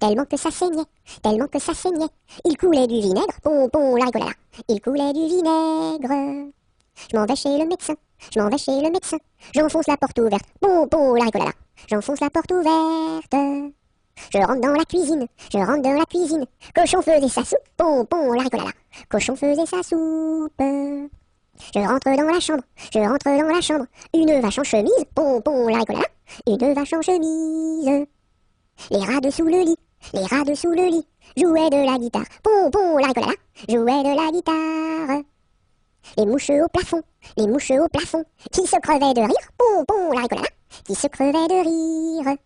S1: tellement que ça saignait, tellement que ça saignait. Il coulait du vinaigre, pom pom la rigolala. Il coulait du vinaigre. Je m'en vais chez le médecin, je m'en vais chez le médecin. J'enfonce la porte ouverte, pom pom la rigolala. J'enfonce la porte ouverte. Je rentre dans la cuisine, je rentre dans la cuisine. Cochon faisait sa soupe, pom pom la rigolala. Cochon faisait sa soupe. Je rentre dans la chambre, je rentre dans la chambre. Une vache en chemise, pom pom la rigolala. Une vache en chemise. Les rats dessous le lit, les rats dessous le lit. Jouaient de la guitare, pom pom la rigolala. Jouaient de la guitare. Les mouches au plafond, les mouches au plafond. Qui se crevaient de rire, pom pom la rigolala. Qui se crevaient de rire.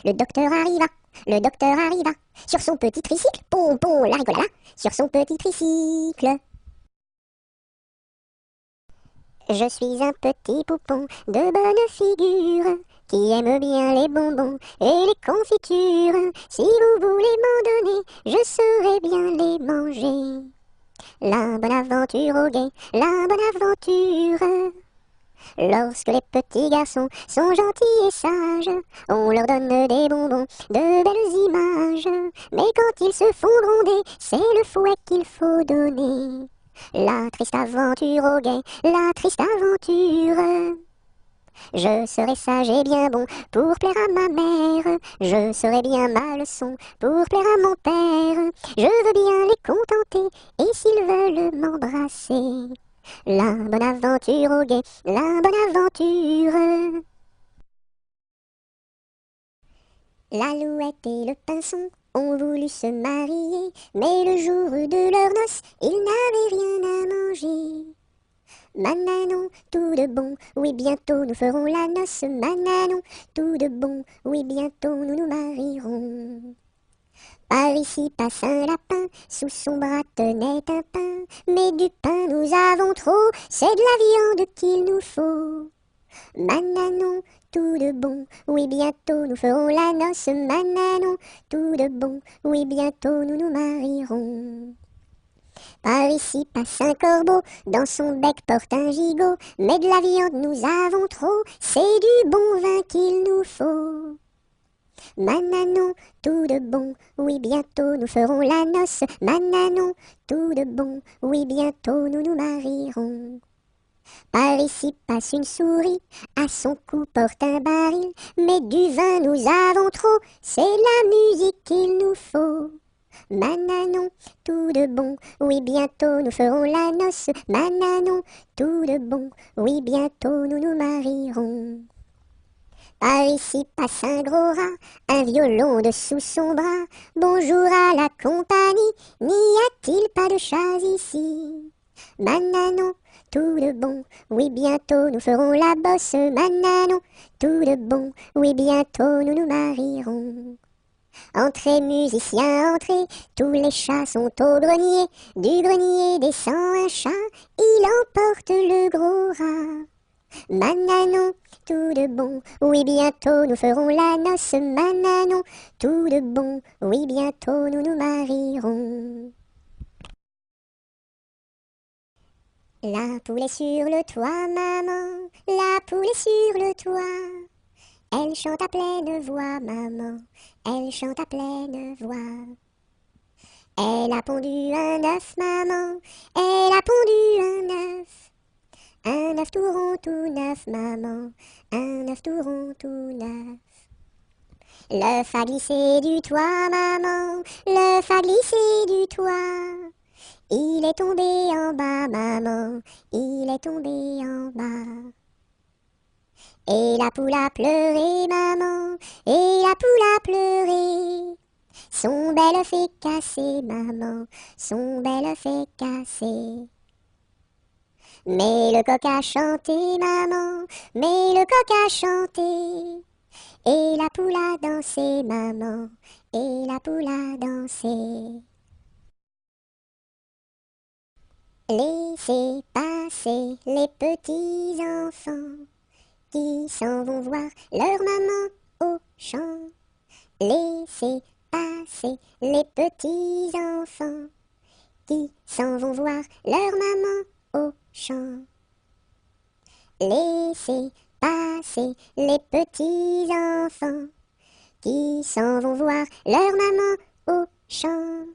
S1: Le docteur arriva, sur son petit tricycle, pom pom la rigolala, sur son petit tricycle. Je suis un petit poupon de bonne figure, qui aime bien les bonbons et les confitures. Si vous voulez m'en donner, je saurai bien les manger. La bonne aventure au guet, la bonne aventure. Lorsque les petits garçons sont gentils et sages, on leur donne des bonbons, de belles images. Mais quand ils se font gronder, c'est le fouet qu'il faut donner. La triste aventure au guet, la triste aventure. Je serai sage et bien bon pour plaire à ma mère. Je serai bien ma leçon pour plaire à mon père. Je veux bien les contenter et s'ils veulent m'embrasser. La bonne aventure au guet, la bonne aventure. L'Alouette et le Pinson ont voulu se marier, mais le jour de leur noces, ils n'avaient rien à manger. Mananon, tout de bon, oui bientôt nous ferons la noce. Mananon, tout de bon, oui bientôt nous nous marierons. Par ici passe un lapin, sous son bras tenait un pain. Mais du pain nous avons trop, c'est de la viande qu'il nous faut. Mananon, tout de bon, oui bientôt nous ferons la noce. Mananon, tout de bon, oui bientôt nous nous marierons. Par ici passe un corbeau, dans son bec porte un gigot. Mais de la viande nous avons trop, c'est du bon vin qu'il nous faut. Mananon, tout de bon, oui bientôt nous ferons la noce. Mananon, tout de bon, oui bientôt nous nous marierons. Par ici passe une souris, à son cou porte un baril. Mais du vin nous avons trop, c'est la musique qu'il nous faut. Mananon, tout de bon, oui bientôt nous ferons la noce. Mananon, tout de bon, oui bientôt nous nous marierons. Par ici passe un gros rat, un violon dessous son bras. Bonjour à la compagnie, n'y a-t-il pas de chats ici? Mananon, tout de bon, oui bientôt nous ferons la bosse. Mananon, tout de bon, oui bientôt nous nous marierons. Entrez musiciens, entrez, tous les chats sont au grenier. Du grenier descend un chat, il emporte le gros rat. Mananon, tout de bon, oui bientôt nous ferons la noce. Mananon, tout de bon, oui bientôt nous nous marierons. La poule est sur le toit, maman, la poule est sur le toit. Elle chante à pleine voix, maman, elle chante à pleine voix. Elle a pondu un œuf, maman, elle a pondu un œuf. Un œuf tout rond, tout neuf, maman, un œuf tout rond, tout neuf. L'œuf a glissé du toit, maman, l'œuf a glissé du toit. Il est tombé en bas, maman, il est tombé en bas. Et la poule a pleuré, maman, et la poule a pleuré. Son bel œuf est cassé, maman, son bel œuf est cassé. Mais le coq a chanté, maman, mais le coq a chanté. Et la poule a dansé, maman, et la poule a dansé. Laissez passer les petits enfants qui s'en vont voir leur maman au champ. Laissez passer les petits enfants qui s'en vont voir leur maman au champ. Laissez passer les petits enfants qui s'en vont voir leur maman au champ.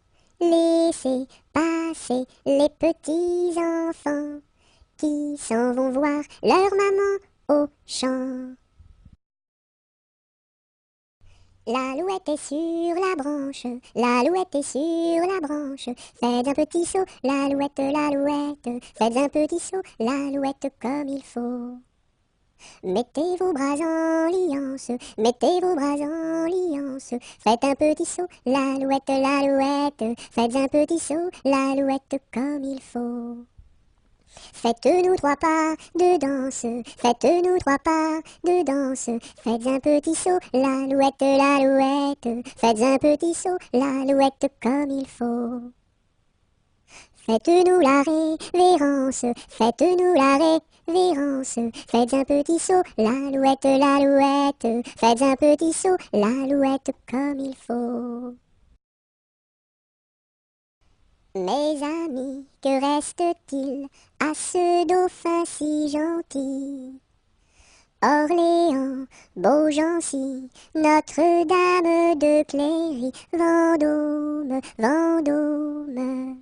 S1: Laissez passer les petits enfants qui s'en vont voir leur maman au champ. L'alouette est sur la branche, l'alouette est sur la branche. Faites un petit saut, l'alouette, l'alouette. Faites un petit saut, l'alouette comme il faut. Mettez vos bras en liance, mettez vos bras en liance. Faites un petit saut, l'alouette, l'alouette. Faites un petit saut, l'alouette comme il faut. Faites-nous 3 pas de danse, faites-nous 3 pas de danse. Faites un petit saut, l'alouette, l'alouette. Faites un petit saut, l'alouette comme il faut. Faites-nous la révérence, faites-nous la révérence. Faites un petit saut, l'alouette, l'alouette. Faites un petit saut, l'alouette comme il faut. Mes amis, que reste-t-il à ce dauphin si gentil? Orléans, Beaugency, Notre-Dame de Cléry, Vendôme, Vendôme.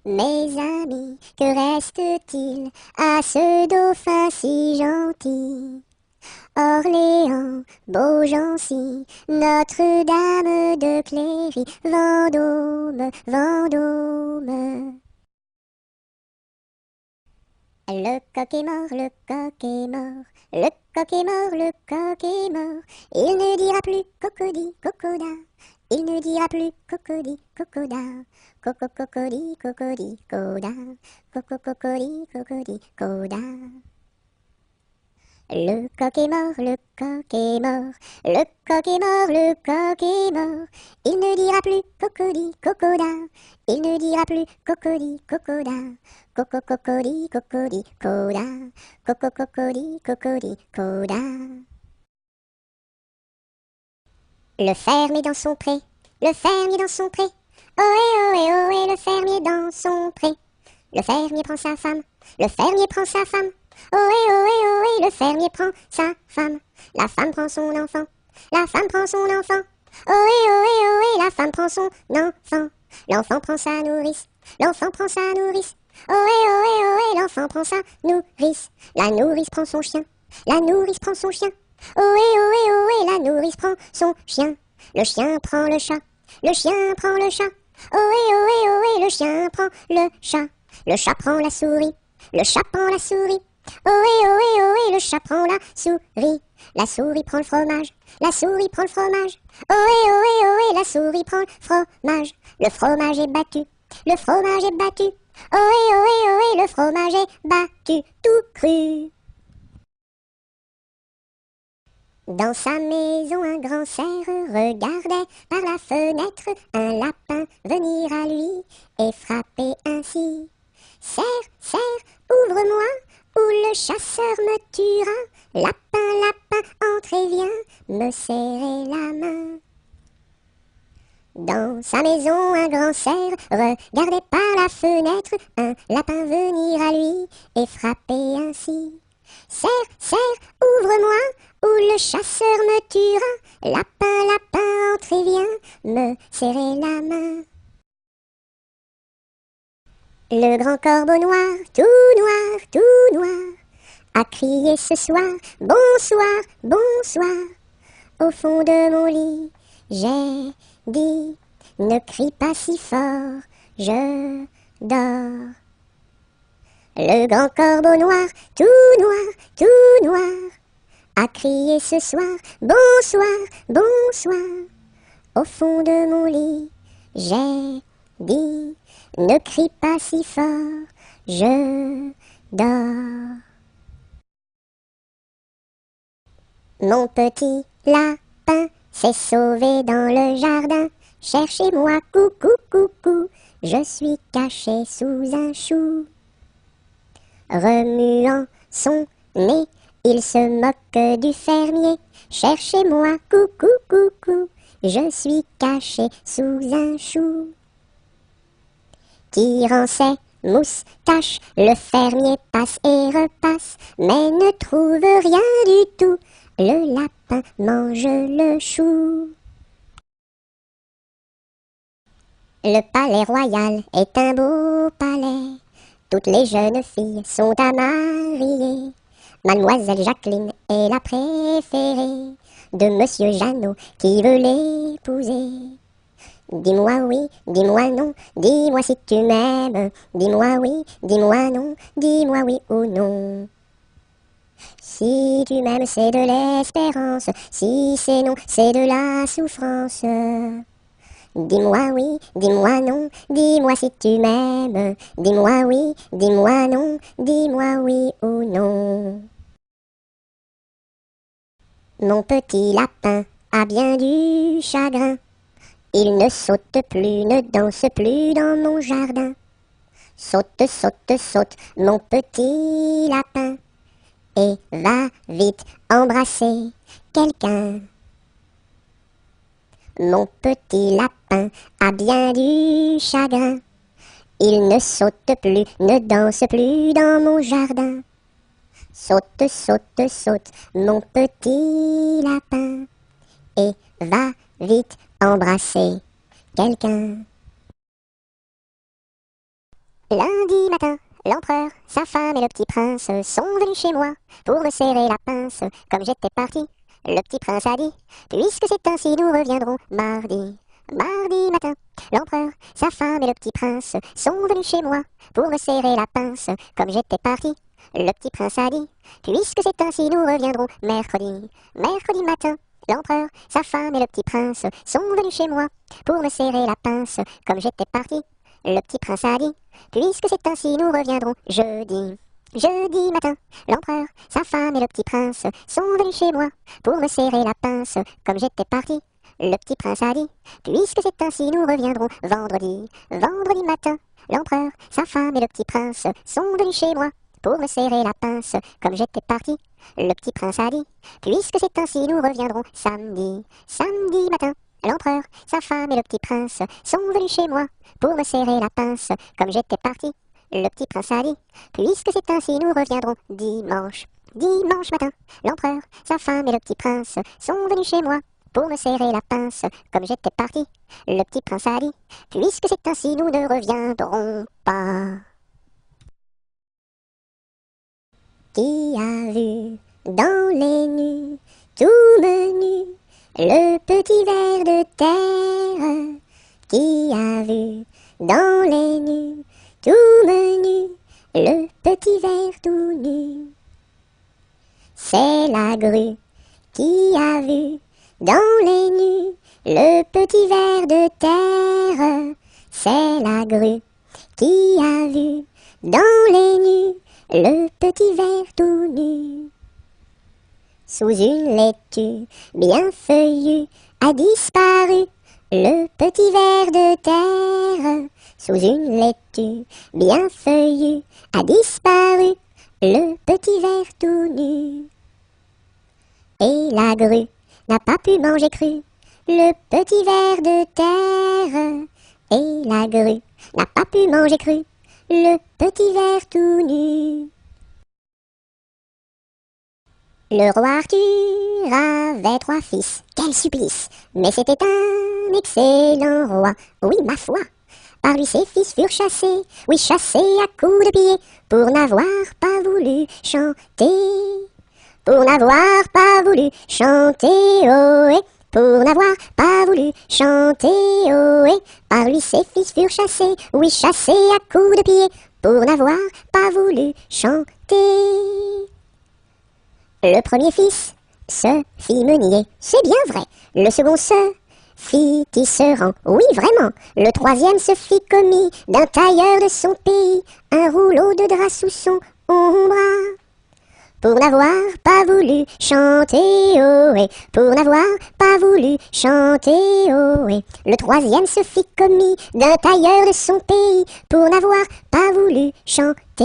S1: Mes amis, que reste-t-il à ce dauphin si gentil? Orléans, Beaugency, Notre-Dame de Cléry, Vendôme, Vendôme. Le coq est mort, le coq est mort, le coq est mort, le coq est mort. Il ne dira plus cocody, cocoda, il ne dira plus cocody, cocoda. Coco, cocody, cocody, coda, coco, cocody, cocody, coda. Le coq est mort, le coq est mort, le coq est mort, le coq est mort. Il ne dira plus cocody, cocoda, il ne dira plus cocody, cocoda. Coco, cocody, cocody, coda, coco, cocody, cocody, coda. Le fermier dans son pré, le fermier dans son pré. Ohé, ohé, ohé, le fermier dans son pré. Le fermier prend sa femme, le fermier prend sa femme. Ohé, ohé, ohé, le fermier prend sa femme. La femme prend son enfant, la femme prend son enfant. Ohé, ohé, ohé, la femme prend son enfant. L'enfant prend sa nourrice, l'enfant prend sa nourrice. Ohé, ohé, ohé, l'enfant prend sa nourrice. La nourrice prend son chien, la nourrice prend son chien. Ohé, ohé, ohé, la nourrice prend son chien. Le chien prend le chat, le chien prend le chat. Ohé, ohé, ohé, le chien prend le chat. Le chat prend la souris, le chat prend la souris. Ohé, ohé, ohé, le chat prend la souris. La souris prend le fromage, la souris prend le fromage. Ohé, ohé, ohé, la souris prend le fromage. Le fromage est battu, le fromage est battu. Ohé, ohé, ohé, le fromage est battu, tout cru. Dans sa maison, un grand cerf regardait par la fenêtre un lapin venir à lui et frapper ainsi. Cerf, cerf, ouvre-moi, ou le chasseur me tuera. Lapin, lapin, entre et viens me serrer la main. Dans sa maison, un grand cerf regardait par la fenêtre un lapin venir à lui et frapper ainsi. Cerf, cerf, ouvre-moi, ou le chasseur me tuera. Lapin, lapin, entre et viens me serrer la main. Le grand corbeau noir, tout noir, a crié ce soir, bonsoir, bonsoir. Au fond de mon lit, j'ai dit, ne crie pas si fort, je dors. Le grand corbeau noir, tout noir, a crié ce soir, bonsoir, bonsoir. Au fond de mon lit, j'ai dit, ne crie pas si fort, je dors. Mon petit lapin s'est sauvé dans le jardin. Cherchez-moi, coucou, coucou, je suis caché sous un chou. Remuant son nez, il se moque du fermier. Cherchez-moi, coucou, coucou, je suis caché sous un chou. Tirant ses moustaches, le fermier passe et repasse, mais ne trouve rien du tout. Le lapin mange le chou. Le palais royal est un beau palais. Toutes les jeunes filles sont à marier. Mademoiselle Jacqueline est la préférée de Monsieur Jeannot qui veut l'épouser. Dis-moi oui, dis-moi non, dis-moi si tu m'aimes. Dis-moi oui, dis-moi non, dis-moi oui ou non. Si tu m'aimes, c'est de l'espérance. Si c'est non, c'est de la souffrance. Dis-moi oui, dis-moi non, dis-moi si tu m'aimes. Dis-moi oui, dis-moi non, dis-moi oui ou non. Mon petit lapin a bien du chagrin. Il ne saute plus, ne danse plus dans mon jardin. Saute, saute, saute, mon petit lapin, et va vite embrasser quelqu'un. Mon petit lapin a bien du chagrin. Il ne saute plus, ne danse plus dans mon jardin. Saute, saute, saute, mon petit lapin, et va vite embrasser quelqu'un. Lundi matin, l'empereur, sa femme et le petit prince sont venus chez moi pour me serrer la pince. Comme j'étais parti, le petit prince a dit: puisque c'est ainsi, nous reviendrons mardi. Mardi matin, l'empereur, sa femme et le petit prince sont venus chez moi pour me serrer la pince. Comme j'étais parti, le petit prince a dit: puisque c'est ainsi, nous reviendrons mercredi. Mercredi matin, l'empereur, sa femme et le petit prince sont venus chez moi pour me serrer la pince. Comme j'étais parti, le petit prince a dit: puisque c'est ainsi, nous reviendrons jeudi. Jeudi matin, l'empereur, sa femme et le petit prince sont venus chez moi pour me serrer la pince. Comme j'étais parti, le petit prince a dit: puisque c'est ainsi, nous reviendrons vendredi. Vendredi matin, l'empereur, sa femme et le petit prince sont venus chez moi pour me serrer la pince. Comme j'étais parti, le petit prince a dit: puisque c'est ainsi, nous reviendrons samedi. Samedi matin, l'empereur, sa femme et le petit prince sont venus chez moi pour me serrer la pince. Comme j'étais parti, le petit prince a dit: puisque c'est ainsi, nous reviendrons dimanche. Dimanche matin, l'empereur, sa femme et le petit prince sont venus chez moi pour me serrer la pince. Comme j'étais parti, le petit prince a dit: puisque c'est ainsi, nous ne reviendrons pas. Qui a vu dans les nues, tout menu, le petit ver de terre? Qui a vu dans les nues, tout menu, le petit ver tout nu? C'est la grue qui a vu dans les nues, le petit ver de terre. C'est la grue qui a vu dans les nues, le petit ver tout nu. Sous une laitue bien feuillue a disparu le petit ver de terre. Sous une laitue bien feuillue a disparu le petit ver tout nu. Et la grue n'a pas pu manger cru le petit ver de terre. Et la grue n'a pas pu manger cru le petit ver tout nu. Le roi Arthur avait 3 fils, quel supplice! Mais c'était un excellent roi, oui ma foi. Par lui ses fils furent chassés, oui chassés à coups de pied, pour n'avoir pas voulu chanter. Pour n'avoir pas voulu chanter, ohé, pour n'avoir pas voulu chanter, ohé. Par lui ses fils furent chassés, oui chassés à coups de pied, pour n'avoir pas voulu chanter. Le premier fils se fit meunier, c'est bien vrai. Le second se fit tisserand, oui vraiment. Le troisième se fit commis d'un tailleur de son pays, un rouleau de drap sous son bras. Pour n'avoir pas voulu chanter, ohé, pour n'avoir pas voulu chanter, ohé. Le troisième se fit commis d'un tailleur de son pays, pour n'avoir pas voulu chanter.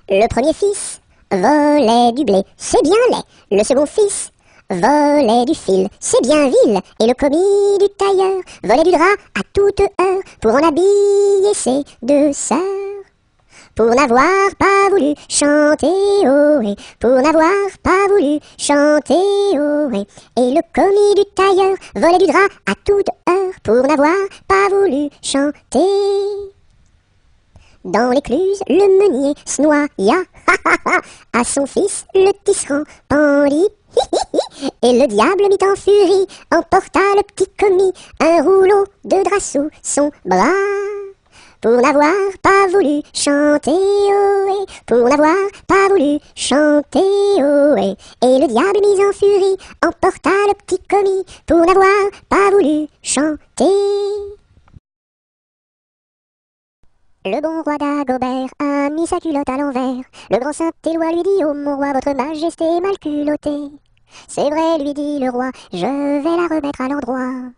S1: Le premier fils volait du blé, c'est bien laid. Le second fils volait du fil, c'est bien vil. Et le commis du tailleur volait du drap à toute heure pour en habiller ses 2 sœurs. pour n'avoir pas voulu chanter ohé, pour n'avoir pas voulu chanter ohé. Et le commis du tailleur volait du drap à toute heure pour n'avoir pas voulu chanter. Dans l'écluse, le meunier se noya, à son fils le tisserand pendit. Et le diable mit en furie, emporta le petit commis, un rouleau de drap sous son bras. Pour n'avoir pas voulu chanter ohé, pour n'avoir pas voulu chanter ohé. Et le diable mis en furie, emporta le petit commis, pour n'avoir pas voulu chanter. Le bon roi d'Agobert a mis sa culotte à l'envers. Le grand Saint-Éloi lui dit: oh mon roi, votre majesté est mal culottée. C'est vrai, lui dit le roi, je vais la remettre à l'endroit.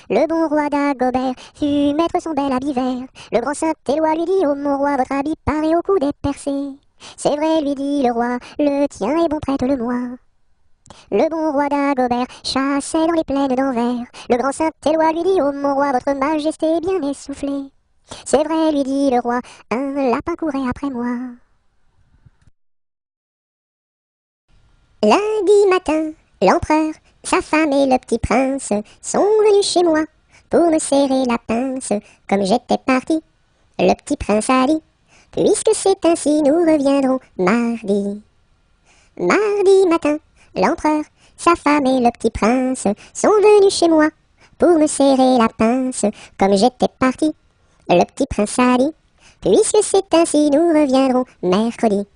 S1: Le bon roi d'Agobert fut mettre son bel habit vert. Le grand Saint-Éloi lui dit: oh mon roi, votre habit paraît au cou dépercé. C'est vrai, lui dit le roi, le tien est bon, prête-le-moi. Le bon roi d'Agobert chassait dans les plaines d'Anvers. Le grand Saint-Éloi lui dit: oh mon roi, votre majesté est bien essoufflée. C'est vrai, lui dit le roi, un lapin courait après moi. Lundi matin, l'empereur, sa femme et le petit prince sont venus chez moi pour me serrer la pince. Comme j'étais parti, le petit prince a dit: puisque c'est ainsi, nous reviendrons mardi. Mardi matin, l'empereur, sa femme et le petit prince sont venus chez moi pour me serrer la pince. Comme j'étais parti, le petit prince a dit: puisque c'est ainsi, nous reviendrons mercredi.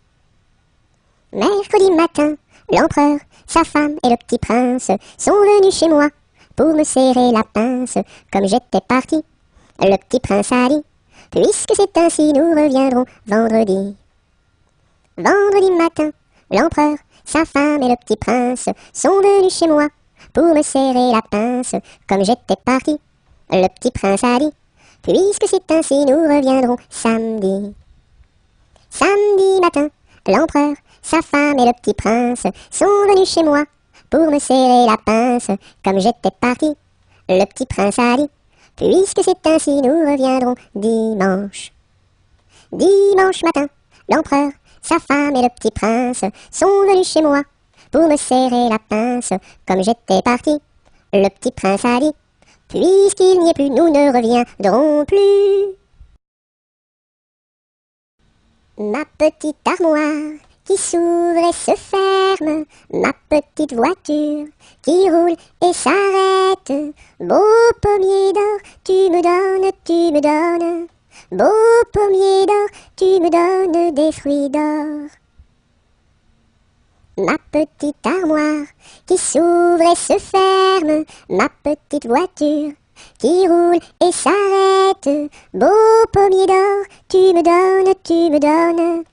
S1: Mercredi matin, l'empereur, sa femme et le petit prince sont venus chez moi pour me serrer la pince. Comme j'étais parti, le petit prince a dit: puisque c'est ainsi, nous reviendrons vendredi. Vendredi matin, l'empereur, sa femme et le petit prince sont venus chez moi pour me serrer la pince. Comme j'étais parti, le petit prince a dit: puisque c'est ainsi, nous reviendrons samedi. Samedi matin, l'empereur, sa femme et le petit prince sont venus chez moi pour me serrer la pince. Comme j'étais parti, le petit prince a dit: puisque c'est ainsi, nous reviendrons dimanche. Dimanche matin, l'empereur, sa femme et le petit prince sont venus chez moi pour me serrer la pince. Comme j'étais parti, le petit prince a dit: puisqu'il n'y est plus, nous ne reviendrons plus. Ma petite armoire qui s'ouvre et se ferme, ma petite voiture qui roule et s'arrête. Beau pommier d'or, tu me donnes. Beau pommier d'or, tu me donnes des fruits d'or. Ma petite armoire qui s'ouvre et se ferme, ma petite voiture qui roule et s'arrête. Beau pommier d'or, tu me donnes.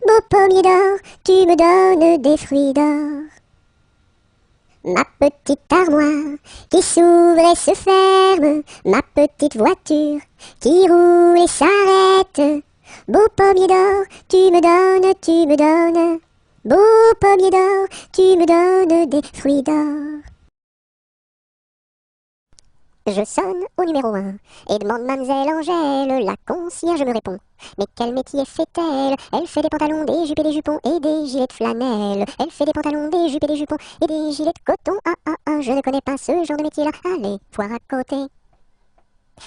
S1: Beau pommier d'or, tu me donnes des fruits d'or. Ma petite armoire qui s'ouvre et se ferme, ma petite voiture qui roule et s'arrête. Beau pommier d'or, tu me donnes. Beau pommier d'or, tu me donnes des fruits d'or. Je sonne au numéro 1 et demande mademoiselle Angèle. La concierge me répond: mais quel métier fait-elle? Elle fait des pantalons, des jupes et des jupons et des gilets de flanelle. Elle fait des pantalons, des jupes et des jupons et des gilets de coton. Je ne connais pas ce genre de métier-là. Allez, voir à côté.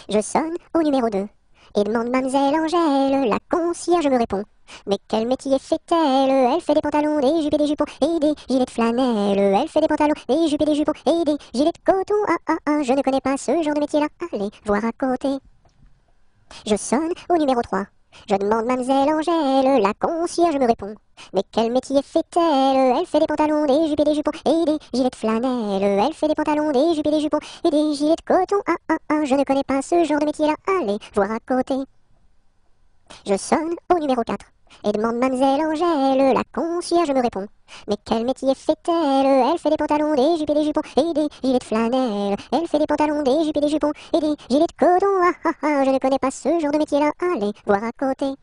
S1: Je sonne au numéro 2 et demande mademoiselle Angèle. La concierge me répond: mais quel métier fait-elle? Elle fait des pantalons, des jupes et des jupons et des gilets de flanelle. Elle fait des pantalons, des jupes et des jupons et des gilets de coton. Je ne connais pas ce genre de métier-là. Allez, voir à côté. Je sonne au numéro 3. Je demande mademoiselle Angèle. La concierge me répond: mais quel métier fait-elle? Elle fait des pantalons, des jupes et des jupons et des gilets de flanelle. Elle fait des pantalons, des jupes et des jupons et des gilets de coton. Je ne connais pas ce genre de métier-là. Allez, voir à côté. Je sonne au numéro 4 et demande mademoiselle Angèle. La concierge me répond: mais quel métier fait-elle? Elle fait des pantalons, des jupes et des jupons et des gilets de flanelle. Elle fait des pantalons, des jupes et des jupons et des gilets de coton. Je ne connais pas ce genre de métier-là. Allez, voir à côté.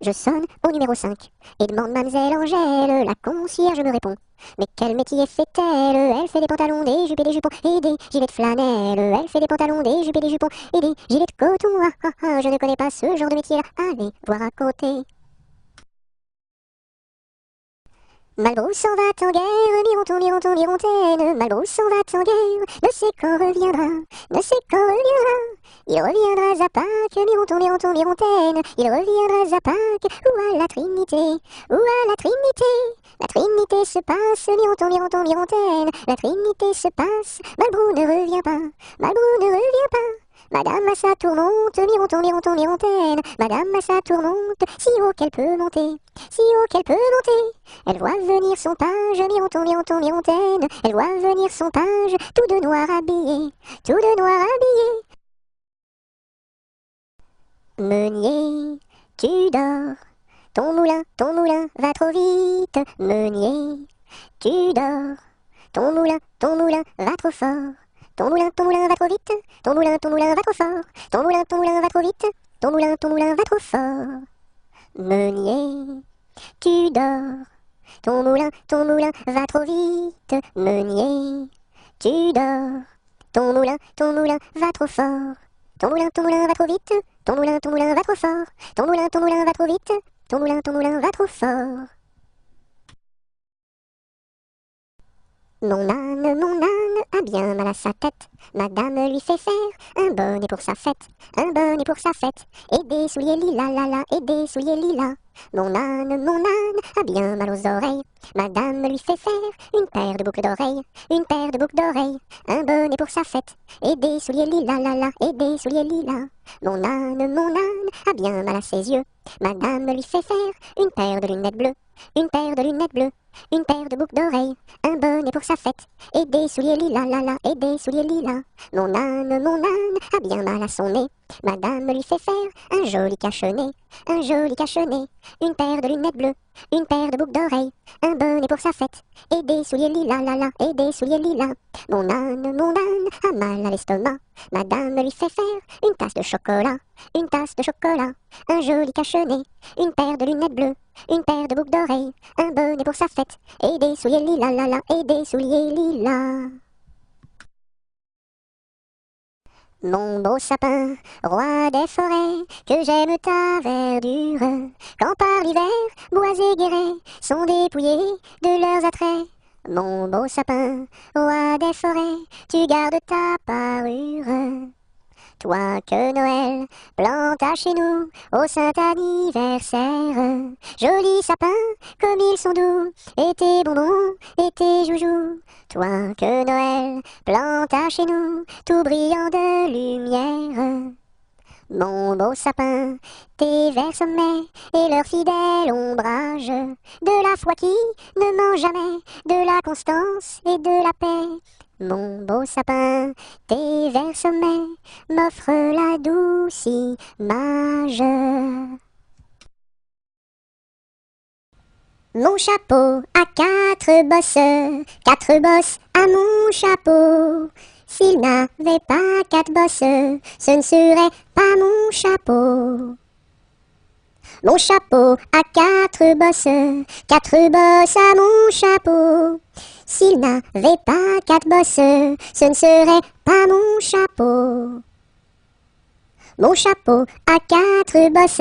S1: Je sonne au numéro 5 et demande mademoiselle Angèle. La concierge me répond. Mais quel métier fait-elle? Elle fait des pantalons, des jupes et des jupons et des gilets de flanelle. Elle fait des pantalons, des jupes et des jupons et des gilets de coton. Ah ah ah, je ne connais pas ce genre de métier-là. Allez voir à côté. Malbrousse s'en va en guerre, mironton, mironton, mirontaine. Malbrousse s'en va en guerre, ne sait quand reviendra, ne sait quand reviendra. Il reviendra à Pâques, mironton, mironton, mirontaine. Il reviendra à Pâques, ou à la Trinité, ou à la Trinité. La Trinité se passe, mironton, mironton, mirontaine. La Trinité se passe, Malbrou ne revient pas, Malbrou ne revient pas. Madame a sa tourmente, mironton, mironton, mirontaine. Madame a sa tourmente, si haut qu'elle peut monter, si haut qu'elle peut monter. Elle voit venir son page, mironton, mironton, mirontaine. Elle voit venir son page, tout de noir habillé, tout de noir habillé. Meunier, tu dors, ton moulin va trop vite. Meunier, tu dors, ton moulin va trop fort. Ton moulin va trop vite, ton moulin va trop fort. Ton moulin va trop vite, ton moulin va trop fort. Meunier, tu dors, ton moulin va trop vite. Meunier, tu dors, ton moulin va trop fort. Ton moulin va trop vite, ton moulin va trop fort. Ton moulin va trop vite, ton moulin va trop fort. Mon âne a bien mal à sa tête. Madame lui fait faire un bonnet pour sa fête, un bonnet pour sa fête, et des souliers lilas, la la, et des souliers lilas. Mon âne a bien mal aux oreilles. Madame lui fait faire une paire de boucles d'oreilles, une paire de boucles d'oreilles, un bonnet pour sa fête, et des souliers lilas, la la, et des souliers lilas. Mon âne a bien mal à ses yeux. Madame lui fait faire une paire de lunettes bleues, une paire de lunettes bleues, une paire de boucles d'oreilles, un bonnet pour sa fête, et des souliers lilas, la la, et des souliers lilas. Mon âne a bien mal à son nez. Madame lui fait faire un joli cache-nez, un joli cache-nez, une paire de lunettes bleues, une paire de boucles d'oreilles, un bonnet pour sa fête, et des souliers lilas, la la, et des souliers lilas. Mon âne a mal à l'estomac. Madame lui fait faire une tasse de chocolat, une tasse de chocolat, un joli cache-nez, une paire de lunettes bleues, une paire de boucles d'oreilles, un bonnet pour sa fête, et des souliers lilas, la la, et des souliers lilas. Mon beau sapin, roi des forêts, que j'aime ta verdure, quand par l'hiver, bois et guérets sont dépouillés de leurs attraits. Mon beau sapin, roi des forêts, tu gardes ta parure. Toi que Noël planta chez nous au saint anniversaire. Joli sapin, comme ils sont doux, et tes bonbons, et tes joujoux. Toi que Noël planta chez nous, tout brillant de lumière. Mon beau sapin, tes verts sommets et leur fidèle ombrage, de la foi qui ne ment jamais, de la constance et de la paix. Mon beau sapin, tes verts sommets m'offrent la douce image. Mon chapeau a quatre bosses à mon chapeau. S'il n'avait pas quatre bosses, ce ne serait pas mon chapeau. Mon chapeau a quatre bosses à mon chapeau. S'il n'avait pas quatre bosses, ce ne serait pas mon chapeau. Mon chapeau a quatre bosses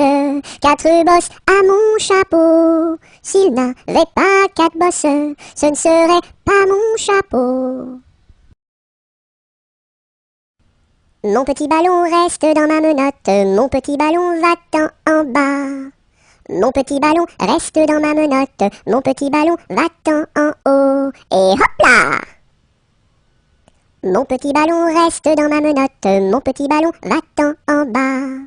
S1: à mon chapeau. S'il n'avait pas quatre bosses, ce ne serait pas mon chapeau. Mon petit ballon reste dans ma menotte, mon petit ballon va-t'en en bas. Mon petit ballon reste dans ma menotte, mon petit ballon va-t'en en haut. Et hop là! Mon petit ballon reste dans ma menotte, mon petit ballon va-t'en en bas.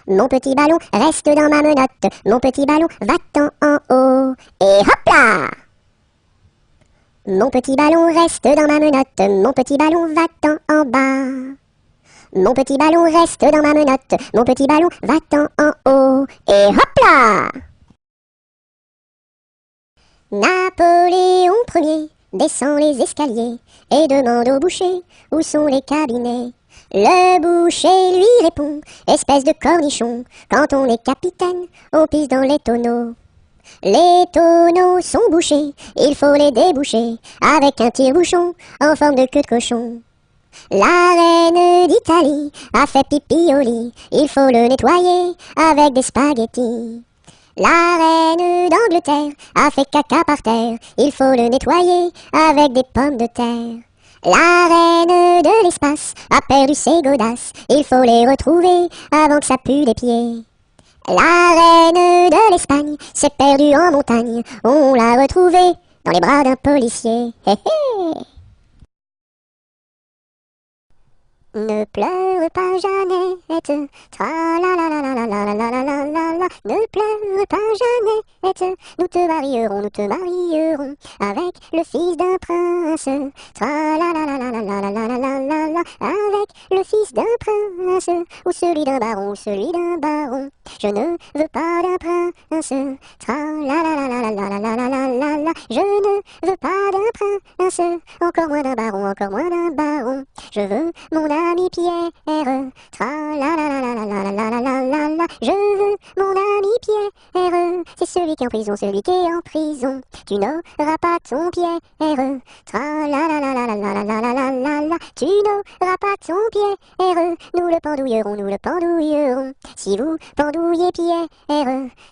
S1: Mon petit ballon reste dans ma menotte, mon petit ballon va-t'en en haut. Et hop là! Mon petit ballon reste dans ma menotte, mon petit ballon va-t'en en bas. Mon petit ballon reste dans ma menotte, mon petit ballon va-t'en en haut. Et hop là! Napoléon Ier descend les escaliers et demande au boucher où sont les cabinets. Le boucher lui répond, espèce de cornichon, quand on est capitaine, on pisse dans les tonneaux. Les tonneaux sont bouchés, il faut les déboucher, avec un tire-bouchon en forme de queue de cochon. La reine d'Italie a fait pipi au lit, il faut le nettoyer avec des spaghettis. La reine d'Angleterre a fait caca par terre, il faut le nettoyer avec des pommes de terre. La reine de l'espace a perdu ses godasses, il faut les retrouver avant que ça pue des pieds. La reine de l'Espagne s'est perdue en montagne, on l'a retrouvée dans les bras d'un policier. Hé hé. Ne pleure pas Jeannette, tra-la-la-la-la-la-la-la-la-la-la. Ne pleure pas Jeannette, nous te marierons avec le fils d'un prince. Tra-la-la-la-la-la-la-la-la-la-la, avec le fils d'un prince, ou celui d'un baron, ou celui d'un baron. Je ne veux pas d'un prince, tra-la-la-la-la-la-la-la-la-la-la. Je ne veux pas d'un prince, encore moins d'un baron, encore moins d'un baron. Je veux mon ami Pierre, tra-la-la-la-la-la-la-la-la-la-la. Je veux mon ami Pierre, c'est celui qui est en prison, celui qui est en prison. Tu n'auras pas ton Pierre, tra-la-la-la-la-la-la-la-la-la-la. Tu n'auras pas ton Pierre, nous le pendouillerons, nous le pendouillerons. Si vous pendouillez Pierre,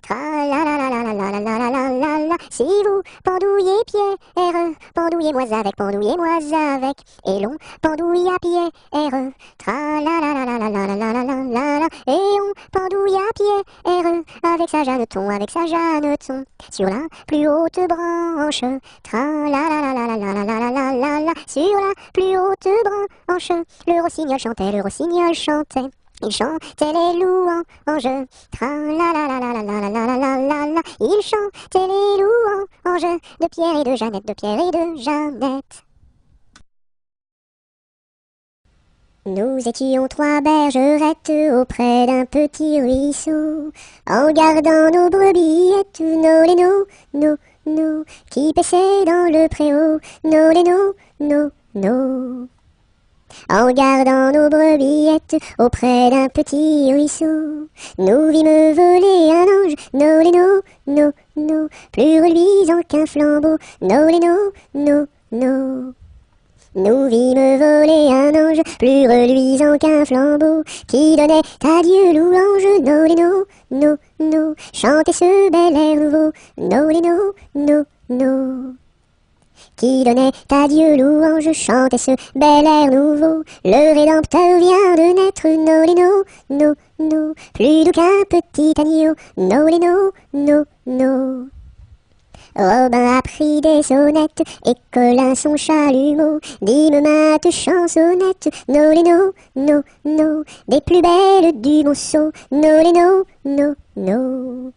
S1: tra-la-la-la-la-la-la-la-la-la-la. Si vous pendouillez Pierre, pendouillez-moi avec, et l'on pendouille à Pierre, tra-la-la-la-la-la-la-la-la-la-la. Et on pendouille à Pierre, avec sa Jeanneton, sur la plus haute branche, tra-la-la-la-la-la-la-la-la-la-la. Sur la plus haute branche, le rossignol chantait, il chantait les louanges, tra-la-la-la-la-la-la-la-la-la. Il chantait les louanges de Pierre et de Jeannette, Nous étions trois bergerettes auprès d'un petit ruisseau, en gardant nos brebillettes, nos lénos, nos, qui paissaient dans le préau, nos lénos, nos. En gardant nos brebillettes auprès d'un petit ruisseau, nous vîmes voler un ange, nos lénos, nos, plus reluisant qu'un flambeau, nos lénos, nos. Nous vîmes voler un ange, plus reluisant qu'un flambeau, qui donnait à Dieu louange, nos lénos, nos, chantez ce bel air nouveau, nos lénos, nos. Qui donnait à Dieu louange, chantez ce bel air nouveau, le Rédempteur vient de naître, nos lénos, nos, plus doux qu'un petit agneau, nos lénos, nos. Robin a pris des sonnettes, et Colin son chalumeau, dîme mate chansonnette, nos lénos, nos, des plus belles du monceau, nos lénos, nos.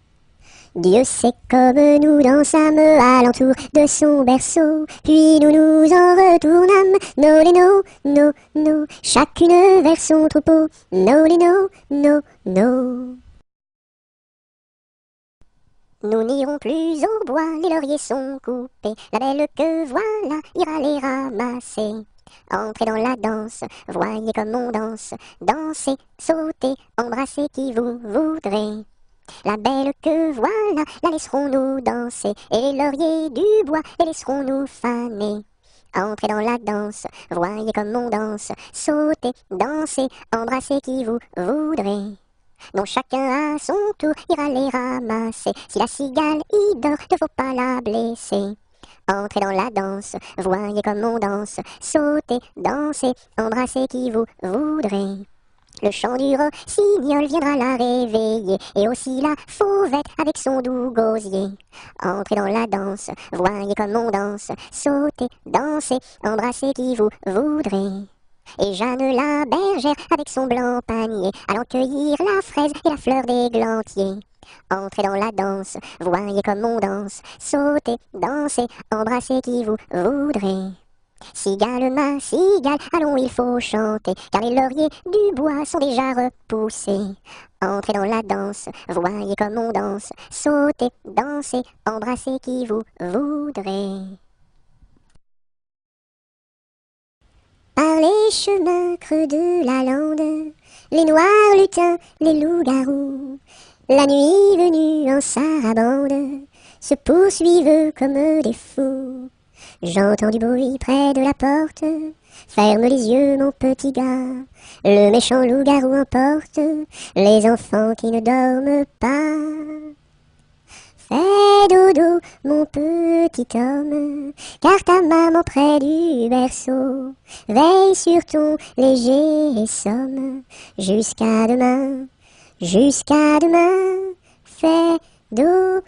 S1: Dieu sait comme nous dansâmes alentour de son berceau, puis nous nous en retournâmes, nos lénos, nos, chacune vers son troupeau, nos lénos, nos. Nous n'irons plus au bois, les lauriers sont coupés, la belle que voilà ira les ramasser. Entrez dans la danse, voyez comme on danse, dansez, sautez, embrassez qui vous voudrez. La belle que voilà, la laisserons-nous danser, et les lauriers du bois, les laisserons-nous faner. Entrez dans la danse, voyez comme on danse, sautez, dansez, embrassez qui vous voudrez. Non, chacun à son tour ira les ramasser. Si la cigale y dort, ne faut pas la blesser. Entrez dans la danse, voyez comme on danse, sautez, dansez, embrassez qui vous voudrez. Le chant du rossignol viendra la réveiller, et aussi la fauvette avec son doux gosier. Entrez dans la danse, voyez comme on danse, sautez, dansez, embrassez qui vous voudrez. Et Jeanne la bergère avec son blanc panier, allant cueillir la fraise et la fleur d'églantier. Entrez dans la danse, voyez comme on danse, sautez, dansez, embrassez qui vous voudrez. Cigale, ma cigale, allons il faut chanter, car les lauriers du bois sont déjà repoussés. Entrez dans la danse, voyez comme on danse, sautez, dansez, embrassez qui vous voudrez. Par les chemins creux de la lande, les noirs lutins, les loups-garous, la nuit venue en sarabande, se poursuivent comme des fous. J'entends du bruit près de la porte, ferme les yeux mon petit gars, le méchant loup-garou emporte les enfants qui ne dorment pas. Fais dodo, mon petit homme, car ta maman près du berceau veille sur ton léger somme. Jusqu'à demain, fais dodo.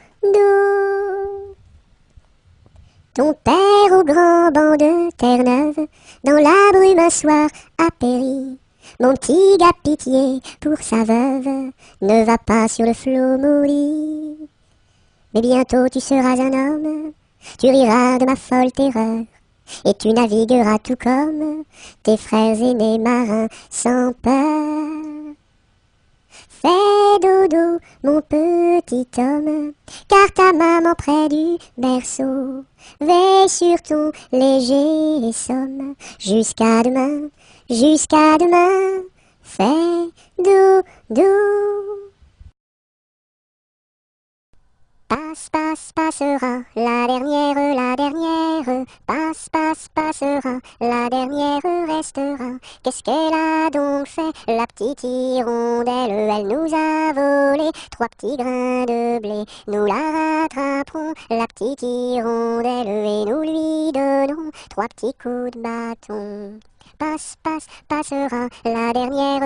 S1: Ton père au grand banc de Terre-Neuve, dans la brume un soir a péri. Mon petit gars pitié pour sa veuve, ne va pas sur le flot maudit. Mais bientôt tu seras un homme, tu riras de ma folle terreur, et tu navigueras tout comme tes frères aînés marins sans peur. Fais dodo, mon petit homme, car ta maman près du berceau veille sur ton léger somme. Jusqu'à demain, fais dodo. Passera, la dernière, passera, la dernière restera. Qu'est-ce qu'elle a donc fait, la petite hirondelle? Elle nous a volé 3 petits grains de blé. Nous la rattraperons, la petite hirondelle, et nous lui donnerons 3 petits coups de bâton. Passera, la dernière,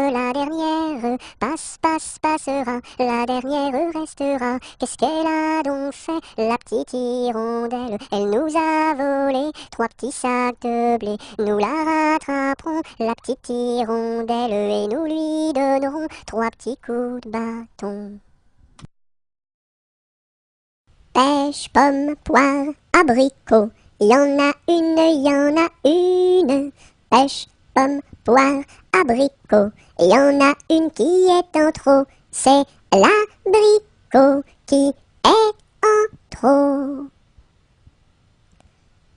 S1: passera, la dernière restera. Qu'est-ce qu'elle a donc fait, la petite hirondelle? Elle nous a volé 3 petits sacs de blé. Nous la rattraperons, la petite hirondelle, et nous lui donnerons 3 petits coups de bâton. Pêche, pomme, poire, abricot, y en a une. Pêche, pomme, poire, abricot, y en a une qui est en trop, c'est l'abricot qui est en trop.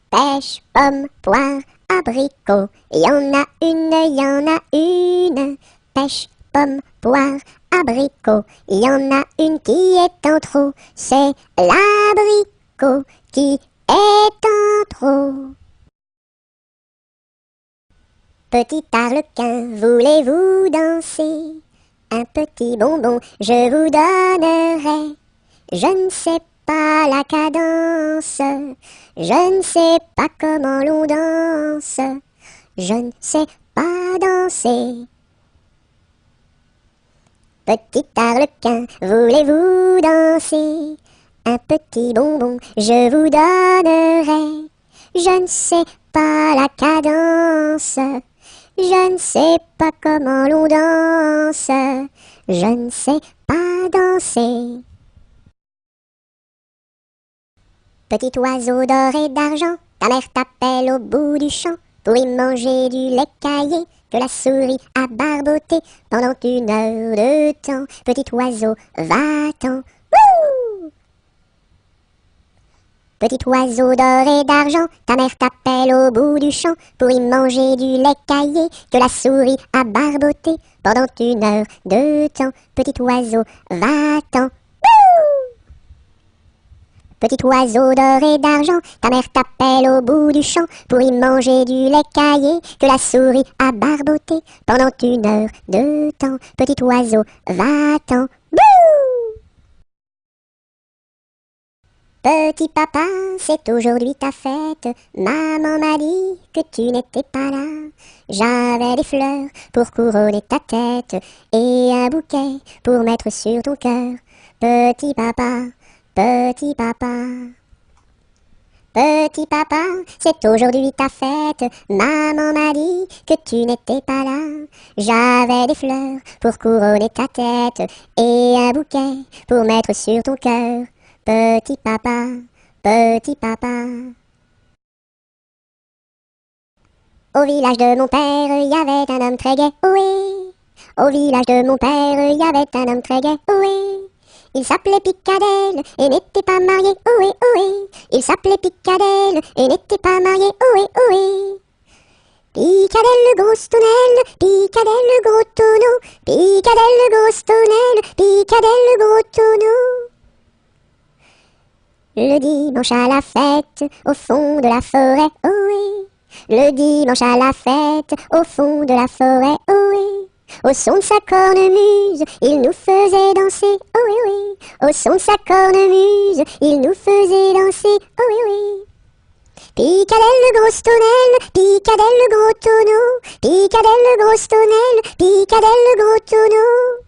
S1: Pêche, pomme, poire, abricot, y en a une. Pêche, pomme, poire, abricot, y en a une qui est en trop, c'est l'abricot qui est en trop. Petit arlequin, voulez-vous danser? Un petit bonbon, je vous donnerai. Je ne sais pas la cadence, je ne sais pas comment l'on danse, je ne sais pas danser. Petit arlequin, voulez-vous danser? Un petit bonbon, je vous donnerai. Je ne sais pas la cadence, je ne sais pas comment l'on danse, je ne sais pas danser. Petit oiseau d'or et d'argent, ta mère t'appelle au bout du champ pour y manger du lait caillé que la souris a barboté pendant 1 heure de temps. Petit oiseau, va-t'en. Petit oiseau d'or et d'argent, ta mère t'appelle au bout du champ pour y manger du lait caillé que la souris a barboté pendant 1 heure de temps. Petit oiseau, va-t'en. Petit oiseau d'or et d'argent, ta mère t'appelle au bout du champ pour y manger du lait caillé que la souris a barboté pendant 1 heure de temps. Petit oiseau, va-t'en. Petit papa, c'est aujourd'hui ta fête. Maman m'a dit que tu n'étais pas là. J'avais des fleurs pour couronner ta tête et un bouquet pour mettre sur ton cœur. Petit papa, petit papa. Petit papa, c'est aujourd'hui ta fête. Maman m'a dit que tu n'étais pas là. J'avais des fleurs pour couronner ta tête et un bouquet pour mettre sur ton cœur. Petit papa, petit papa. Au village de mon père, il y avait un homme très gai, oui. Au village de mon père, il y avait un homme très gai, oui. Il s'appelait Picadelle et n'était pas marié, oui. Il s'appelait Picadelle et n'était pas marié, oui. Picadelle, grosse tonnelle, Picadelle, gros tonneau, Picadelle, grosse tonnelle, Picadelle, gros tonneau. Le dimanche à la fête, au fond de la forêt, oh oui. Le dimanche à la fête, au fond de la forêt, oh oui. Au son de sa cornemuse, il nous faisait danser, oh oui, oui. Au son de sa cornemuse, il nous faisait danser, oh oui, oui. Picadelle, grosse tonnelle, Picadelle, gros tonneau, Picadelle, grosse tonnelle, Picadelle, gros tonneau.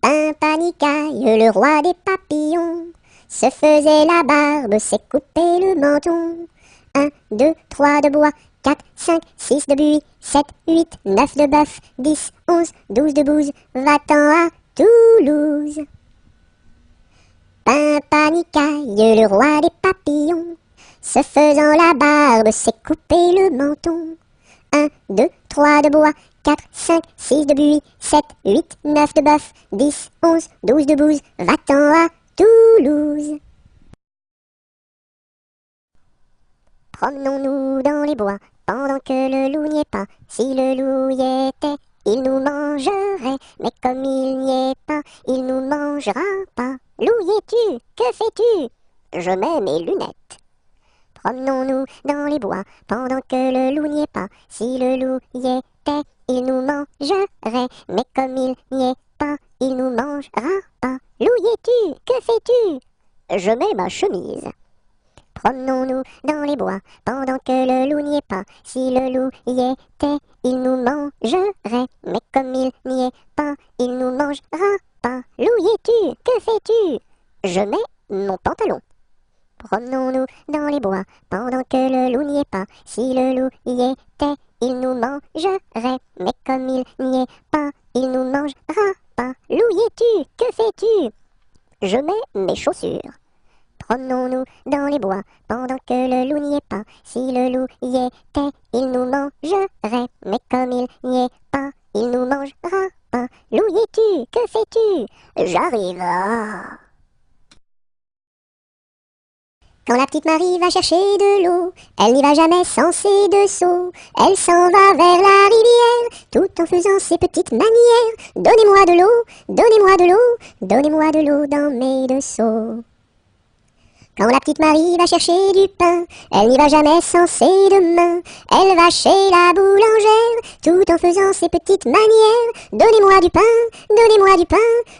S1: Pimpanicaille, le roi des papillons, se faisait la barbe, s'est coupé le menton. 1, 2, 3 de bois, 4, 5, 6 de buis, 7, 8, 9 de bœuf, 10, 11, 12 de bouse, va-t'en à Toulouse. Pimpanicaille, le roi des papillons, se faisant la barbe, s'est coupé le menton. 1, 2, 3 de bois, 4, 5, 6 de buis, 7, 8, 9 de bœuf, 10, 11, 12 de bouse, va-t'en à Toulouse. Promenons-nous dans les bois, pendant que le loup n'y est pas. Si le loup y était, il nous mangerait, mais comme il n'y est pas, il nous mangera pas. Loup y es-tu? Que fais-tu? Je mets mes lunettes. Promenons-nous dans les bois, pendant que le loup n'y est pas. Si le loup y était, il nous mangerait, mais comme il n'y est pas, il nous mangera pas. Loup y es-tu? Que fais-tu? Je mets ma chemise. Promenons-nous dans les bois, pendant que le loup n'y est pas. Si le loup y était, il nous mangerait, mais comme il n'y est pas, il nous mangera pas. Loup y es-tu? Que fais-tu? Je mets mon pantalon. Promenons-nous dans les bois, pendant que le loup n'y est pas. Si le loup y était, il nous mangerait, mais comme il n'y est pas, il nous mangera pas. Loup y es-tu? Que fais-tu? Je mets mes chaussures. Promenons-nous dans les bois, pendant que le loup n'y est pas. Si le loup y était, il nous mangerait, mais comme il n'y est pas, il nous mangera pas. Loup y es-tu? Que fais-tu? J'arrive. Quand la petite Marie va chercher de l'eau, elle n'y va jamais sans ses deux seaux. Elle s'en va vers la rivière, tout en faisant ses petites manières. Donnez-moi de l'eau, donnez-moi de l'eau, donnez-moi de l'eau dans mes deux seaux. Quand la petite Marie va chercher du pain, elle n'y va jamais sans ses deux mains. Elle va chez la boulangère, tout en faisant ses petites manières. Donnez-moi du pain, donnez-moi du pain,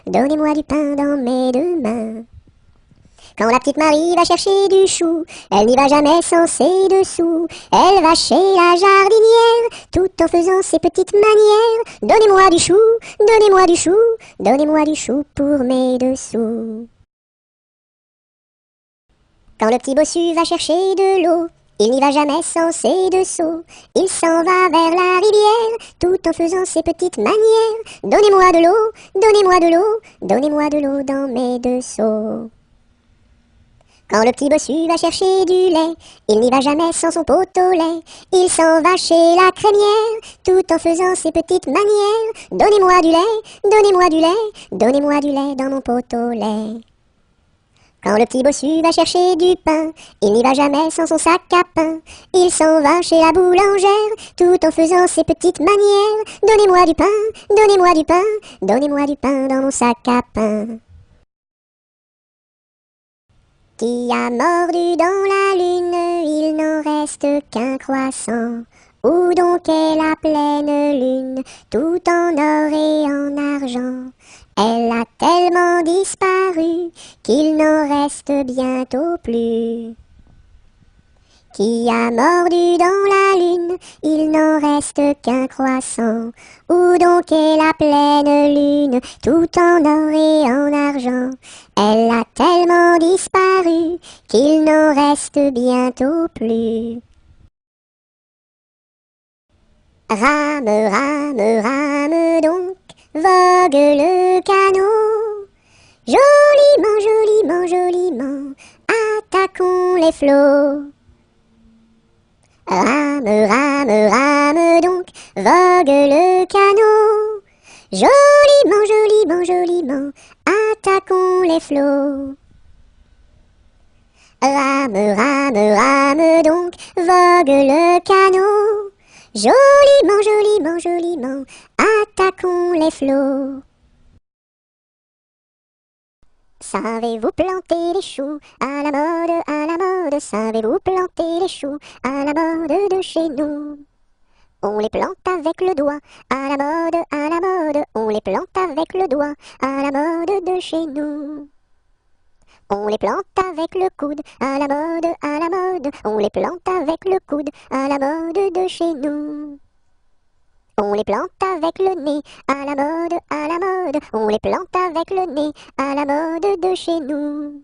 S1: donnez-moi du pain dans mes deux mains. Quand la petite Marie va chercher du chou, elle n'y va jamais sans ses dessous. Elle va chez la jardinière, tout en faisant ses petites manières. Donnez-moi du chou, donnez-moi du chou, donnez-moi du chou pour mes dessous. Quand le petit bossu va chercher de l'eau, il n'y va jamais sans ses deux seaux. Il s'en va vers la rivière, tout en faisant ses petites manières. Donnez-moi de l'eau, donnez-moi de l'eau, donnez-moi de l'eau dans mes deux seaux. Quand le petit bossu va chercher du lait, il n'y va jamais sans son pot au lait. Il s'en va chez la crémière, tout en faisant ses petites manières. Donnez-moi du lait, donnez-moi du lait, donnez-moi du lait dans mon pot au lait. Quand le petit bossu va chercher du pain, il n'y va jamais sans son sac à pain. Il s'en va chez la boulangère, tout en faisant ses petites manières. Donnez-moi du pain, donnez-moi du pain, donnez-moi du pain dans mon sac à pain. Qui a mordu dans la lune, il n'en reste qu'un croissant. Où donc est la pleine lune, tout en or et en argent? Elle a tellement disparu qu'il n'en reste bientôt plus. Qui a mordu dans la lune, il n'en reste qu'un croissant. Où donc est la pleine lune, tout en or et en argent? Elle a tellement disparu qu'il n'en reste bientôt plus. Rame, rame, rame donc, vogue le canot. Joliment, joliment, joliment, attaquons les flots. Rame, rame, rame donc, vogue le canot. Joliment, joliment, joliment, attaquons les flots. Rame, rame, rame donc, vogue le canot. Joliment, joliment, joliment, attaquons les flots. Savez-vous planter les choux à la mode, à la mode? Savez-vous planter les choux à la mode de chez nous? On les plante avec le doigt, à la mode, à la mode. On les plante avec le doigt, à la mode de chez nous. On les plante avec le coude, à la mode, à la mode. On les plante avec le coude, à la mode de chez nous. On les plante avec le nez, à la mode, à la mode. On les plante avec le nez, à la mode de chez nous.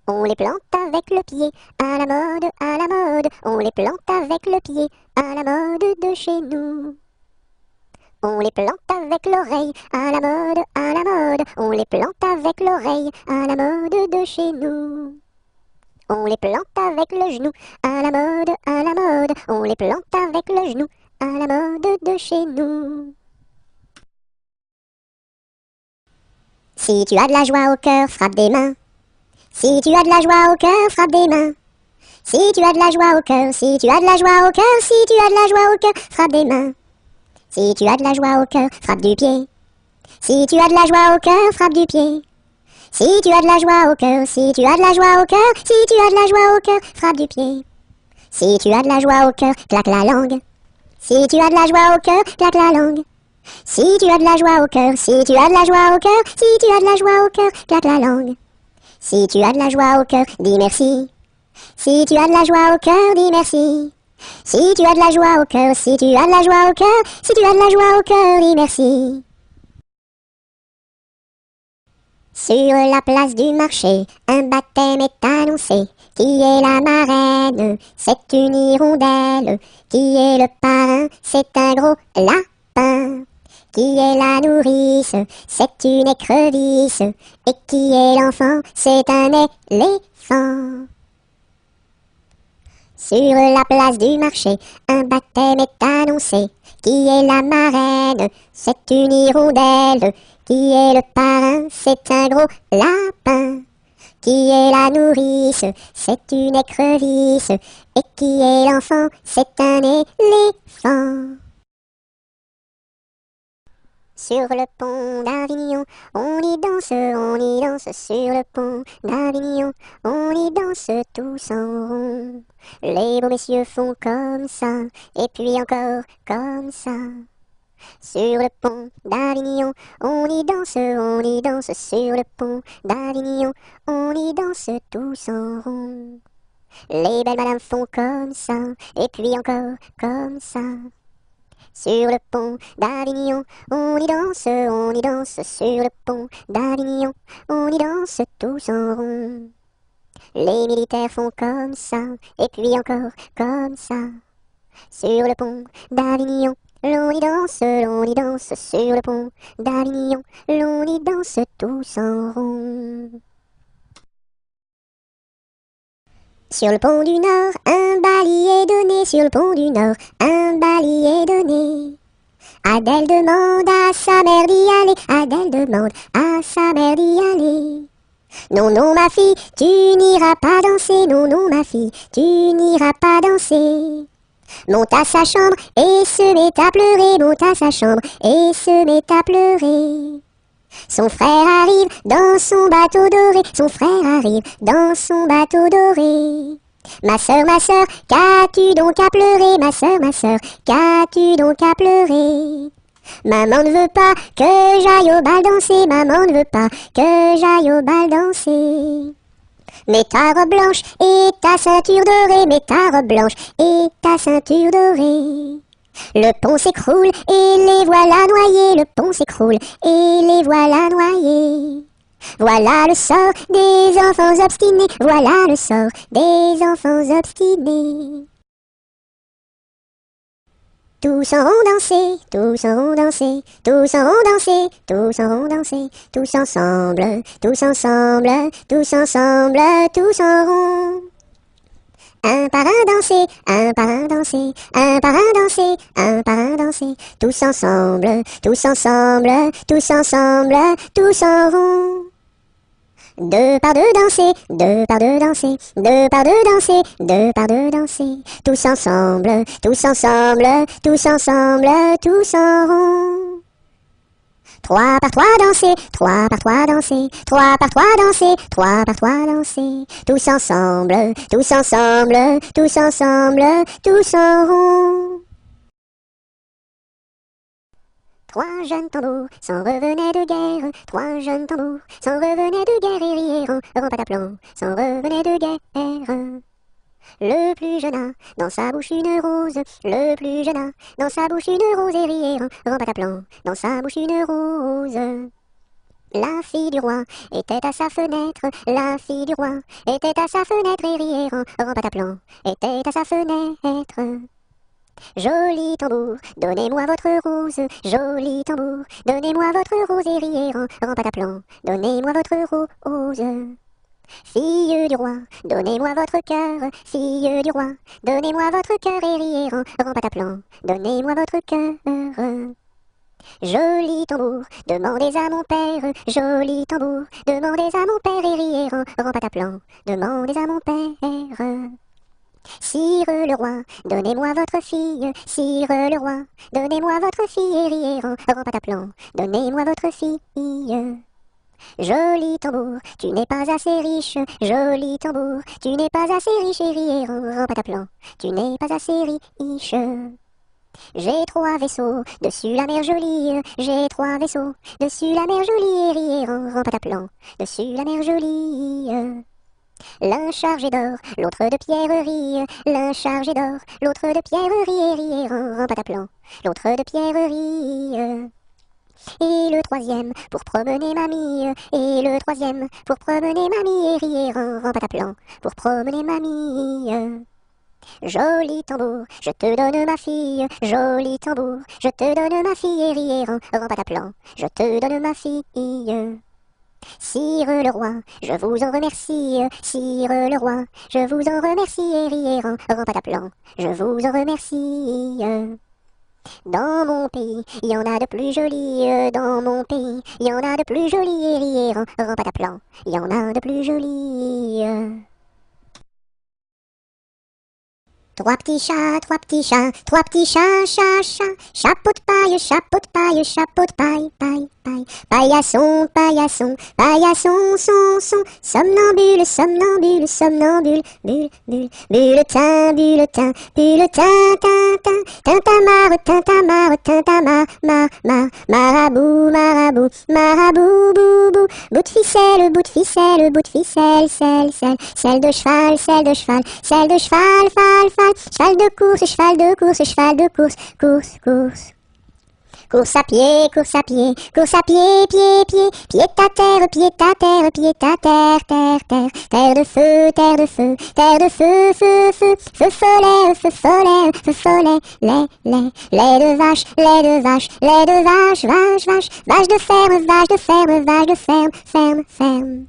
S1: On les plante avec le pied, à la mode, à la mode. On les plante avec le pied, à la mode de chez nous. On les plante avec l'oreille, à la mode, à la mode. On les plante avec l'oreille, à la mode de chez nous. On les plante avec le genou, à la mode, à la mode. On les plante avec le genou, à la mode de chez nous. Si tu as de la joie au cœur, frappe des mains. Si tu as de la joie au cœur, frappe des mains. Si tu as de la joie au cœur, si tu as de la joie au cœur, si tu as de la joie au cœur, frappe des mains. Si tu as de la joie au cœur, frappe du pied. Si tu as de la joie au cœur, frappe du pied. Si tu as de la joie au cœur, si tu as de la joie au cœur, si tu as de la joie au cœur, frappe du pied. Si tu as de la joie au cœur, claque la langue. Si tu as de la joie au cœur, claque la langue. Si tu as de la joie au cœur, si tu as de la joie au cœur, si tu as de la joie au cœur, claque la langue. Si tu as de la joie au cœur, dis merci. Si tu as de la joie au cœur, dis merci. Si tu as de la joie au cœur, si tu as de la joie au cœur, si tu as de la joie au cœur, dis merci. Sur la place du marché, un baptême est annoncé. Qui est la marraine? C'est une hirondelle. Qui est le parrain? C'est un gros lapin. Qui est la nourrice? C'est une écrevisse. Et qui est l'enfant? C'est un éléphant. Sur la place du marché, un baptême est annoncé. Qui est la marraine? C'est une hirondelle. Qui est le parrain? C'est un gros lapin. Qui est la nourrice? C'est une écrevisse. Et qui est l'enfant? C'est un éléphant. Sur le pont d'Avignon, on y danse sur le pont d'Avignon, on y danse tous en rond. Les beaux messieurs font comme ça, et puis encore comme ça. Sur le pont d'Avignon, on y danse sur le pont d'Avignon, on y danse tous en rond. Les belles madames font comme ça, et puis encore comme ça. Sur le pont d'Avignon, on y danse sur le pont d'Avignon, on y danse tous en rond. Les militaires font comme ça, et puis encore comme ça. Sur le pont d'Avignon, l'on y danse sur le pont d'Avignon, l'on y danse tous en rond. Sur le pont du Nord, un bailli est donné. Sur le pont du Nord, un bailli est donné. Adèle demande à sa mère d'y aller. Adèle demande à sa mère d'y aller. Non, non, ma fille, tu n'iras pas danser. Non, non, ma fille, tu n'iras pas danser. Monte à sa chambre et se met à pleurer. Monte à sa chambre et se met à pleurer. Son frère arrive dans son bateau doré. Son frère arrive dans son bateau doré. Ma sœur, qu'as-tu donc à pleurer? Ma sœur, qu'as-tu donc à pleurer? Maman ne veut pas que j'aille au bal danser. Maman ne veut pas que j'aille au bal danser. Mets ta robe blanche et ta ceinture dorée. Mets ta robe blanche et ta ceinture dorée. Le pont s'écroule et les voilà noyés. Le pont s'écroule et les voilà noyés. Voilà le sort des enfants obstinés. Voilà le sort des enfants obstinés. Tous en rond danser, tous en rond danser, tous en rond danser, tous en rond danser, tous ensemble, tous ensemble, tous ensemble, tous en rond. Un par un danser, un par un danser, un par un danser, un par un danser, tous ensemble, tous ensemble, tous ensemble, tous en rond. Deux par deux danser, deux par deux danser, deux par deux danser, deux par deux danser. Tous ensemble, tous ensemble, tous ensemble, tous en rond. Trois par trois danser, trois par trois danser, trois par trois danser, trois par trois danser. Tous ensemble, tous ensemble, tous ensemble, tous en rond. Trois jeunes tambours s'en revenaient de guerre, trois jeunes tambours s'en revenaient de guerre et riant, pataplan, s'en revenaient de guerre. Le plus jeune a dans sa bouche une rose, le plus jeune a dans sa bouche une rose et riant, pataplan, dans sa bouche une rose. La fille du roi était à sa fenêtre, la fille du roi était à sa fenêtre et riant, pataplan, était à sa fenêtre. Joli tambour, donnez-moi votre rose, joli tambour, donnez-moi votre rose et riant, pataplan, donnez-moi votre rose. Fille du roi, donnez-moi votre cœur, fille du roi, donnez-moi votre cœur et riant, pataplan, donnez-moi votre cœur. Joli tambour, demandez à mon père, joli tambour, demandez à mon père et riant, pataplan, demandez à mon père. Sire le roi, donnez-moi votre fille, sire le roi, donnez-moi votre fille et riant, pataplan, donnez-moi votre fille. Joli tambour, tu n'es pas assez riche, joli tambour, tu n'es pas assez riche et riant, pataplan, tu n'es pas assez riche. J'ai trois vaisseaux dessus la mer jolie, j'ai trois vaisseaux dessus la mer jolie et riant, pataplan, dessus la mer jolie. L'un chargé d'or, l'autre de pierreries, l'un chargé d'or, l'autre de pierreries et riant, pataplan, l'autre de pierreries. Et le troisième pour promener mamie, et le troisième pour promener mamie et riant, pataplan, pour promener mamie. Joli tambour, je te donne ma fille, joli tambour, je te donne ma fille et riant, pataplan, je te donne ma fille. Sire le roi, je vous en remercie, sire le roi, je vous en remercie et riant, pataplan, je vous en remercie. Dans mon pays, il y en a de plus jolis, dans mon pays, il y en a de plus jolis et riant, pataplan, il y en a de plus jolis. Trois petits chats, trois petits chats, trois petits chats, chat, chat, chapeau de paille, chapeau de paille, chapeau de paille, paille, paille, paillasson, paillasson, paillasson, son, somnambule, somnambule, somnambule, bulle, bulle, bulletin, bulletin, bulletin, tintin, tintamarre, tintamarre, tintamarre, marabout, marabout, marabout, boubou, bout de ficelle, bout de ficelle, bout de ficelle, selle de cheval, selle de cheval, selle de cheval, fal, cheval de course, cheval de course, cheval de course, course, course. Course à pied, course à pied, course à pied, pied, pied, pied à terre, pied à terre, pied à terre, terre, terre, terre de feu, terre de feu, terre de feu, feu, feu, feu follet, feu follet, feu follet, lait de vache, lait de vache, lait de vache, vache, vache, vache de ferme, vache de ferme, vache de ferme, ferme, ferme.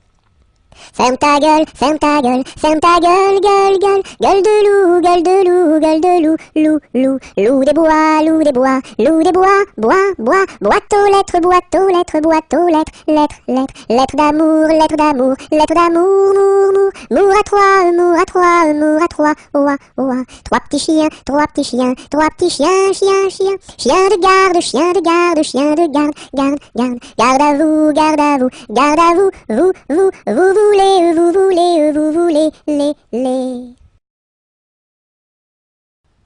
S1: Ferme ta gueule, ferme ta gueule, ferme ta gueule, gueule, gueule, gueule de loup, gueule de loup, gueule de loup, loup, loup, loup des bois, loup des bois, loup des bois, bois, bois, boîte aux lettres, boîte aux lettres, boîte aux lettres, lettres, lettres, lettres d'amour, lettres d'amour, lettres d'amour, mour, mour, mour à trois, mour à trois, mour à trois, oua, oua, trois petits chiens, trois petits chiens, trois petits chiens, chien, chien, chien de garde, chien de garde, chien de garde, garde, garde, garde à vous, garde à vous, garde à vous, vous voulez, vous voulez, vous voulez, les.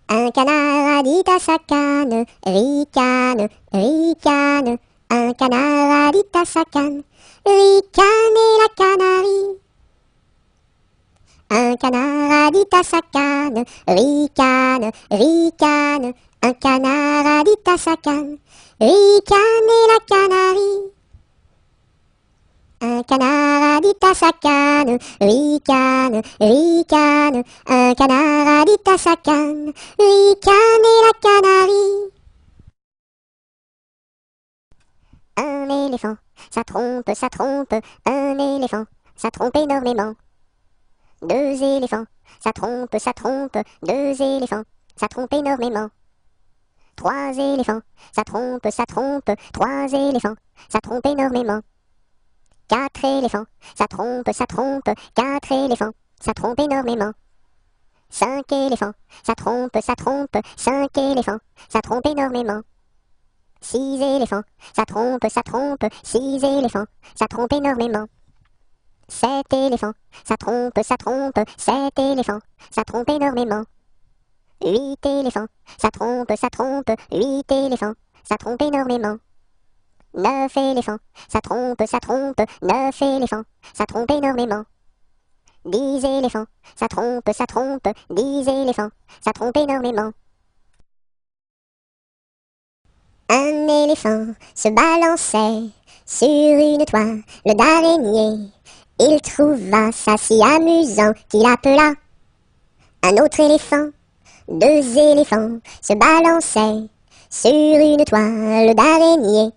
S1: Un canard a dit à sa canne, ricane, ricane. Un canard a dit à sa canne, ricane et la canarie. Un canard a dit à sa canne, ricane, ricane. Un canard a dit à sa canne, ricane et la canarie. Un canard a dit à sa canne, ricane, ricane. Un canard a dit à sa canne, ricane et la canarie. Un éléphant, ça trompe, un éléphant, ça trompe énormément. Deux éléphants, ça trompe, deux éléphants, ça trompe énormément. Trois éléphants, ça trompe, trois éléphants, ça trompe énormément. Quatre éléphants, ça trompe, quatre éléphants, ça trompe énormément. Cinq éléphants, ça trompe, cinq éléphants, ça trompe énormément. Six éléphants, ça trompe, six éléphants, ça trompe énormément. Sept éléphants, ça trompe, sept éléphants, ça trompe énormément. Huit éléphants, ça trompe, huit éléphants, ça trompe énormément. Neuf éléphants, ça trompe, neuf éléphants, ça trompe énormément. 10 éléphants, ça trompe, 10 éléphants, ça trompe énormément. Un éléphant se balançait sur une toile d'araignée. Il trouva ça si amusant qu'il appela un autre éléphant. Deux éléphants se balançaient sur une toile d'araignée.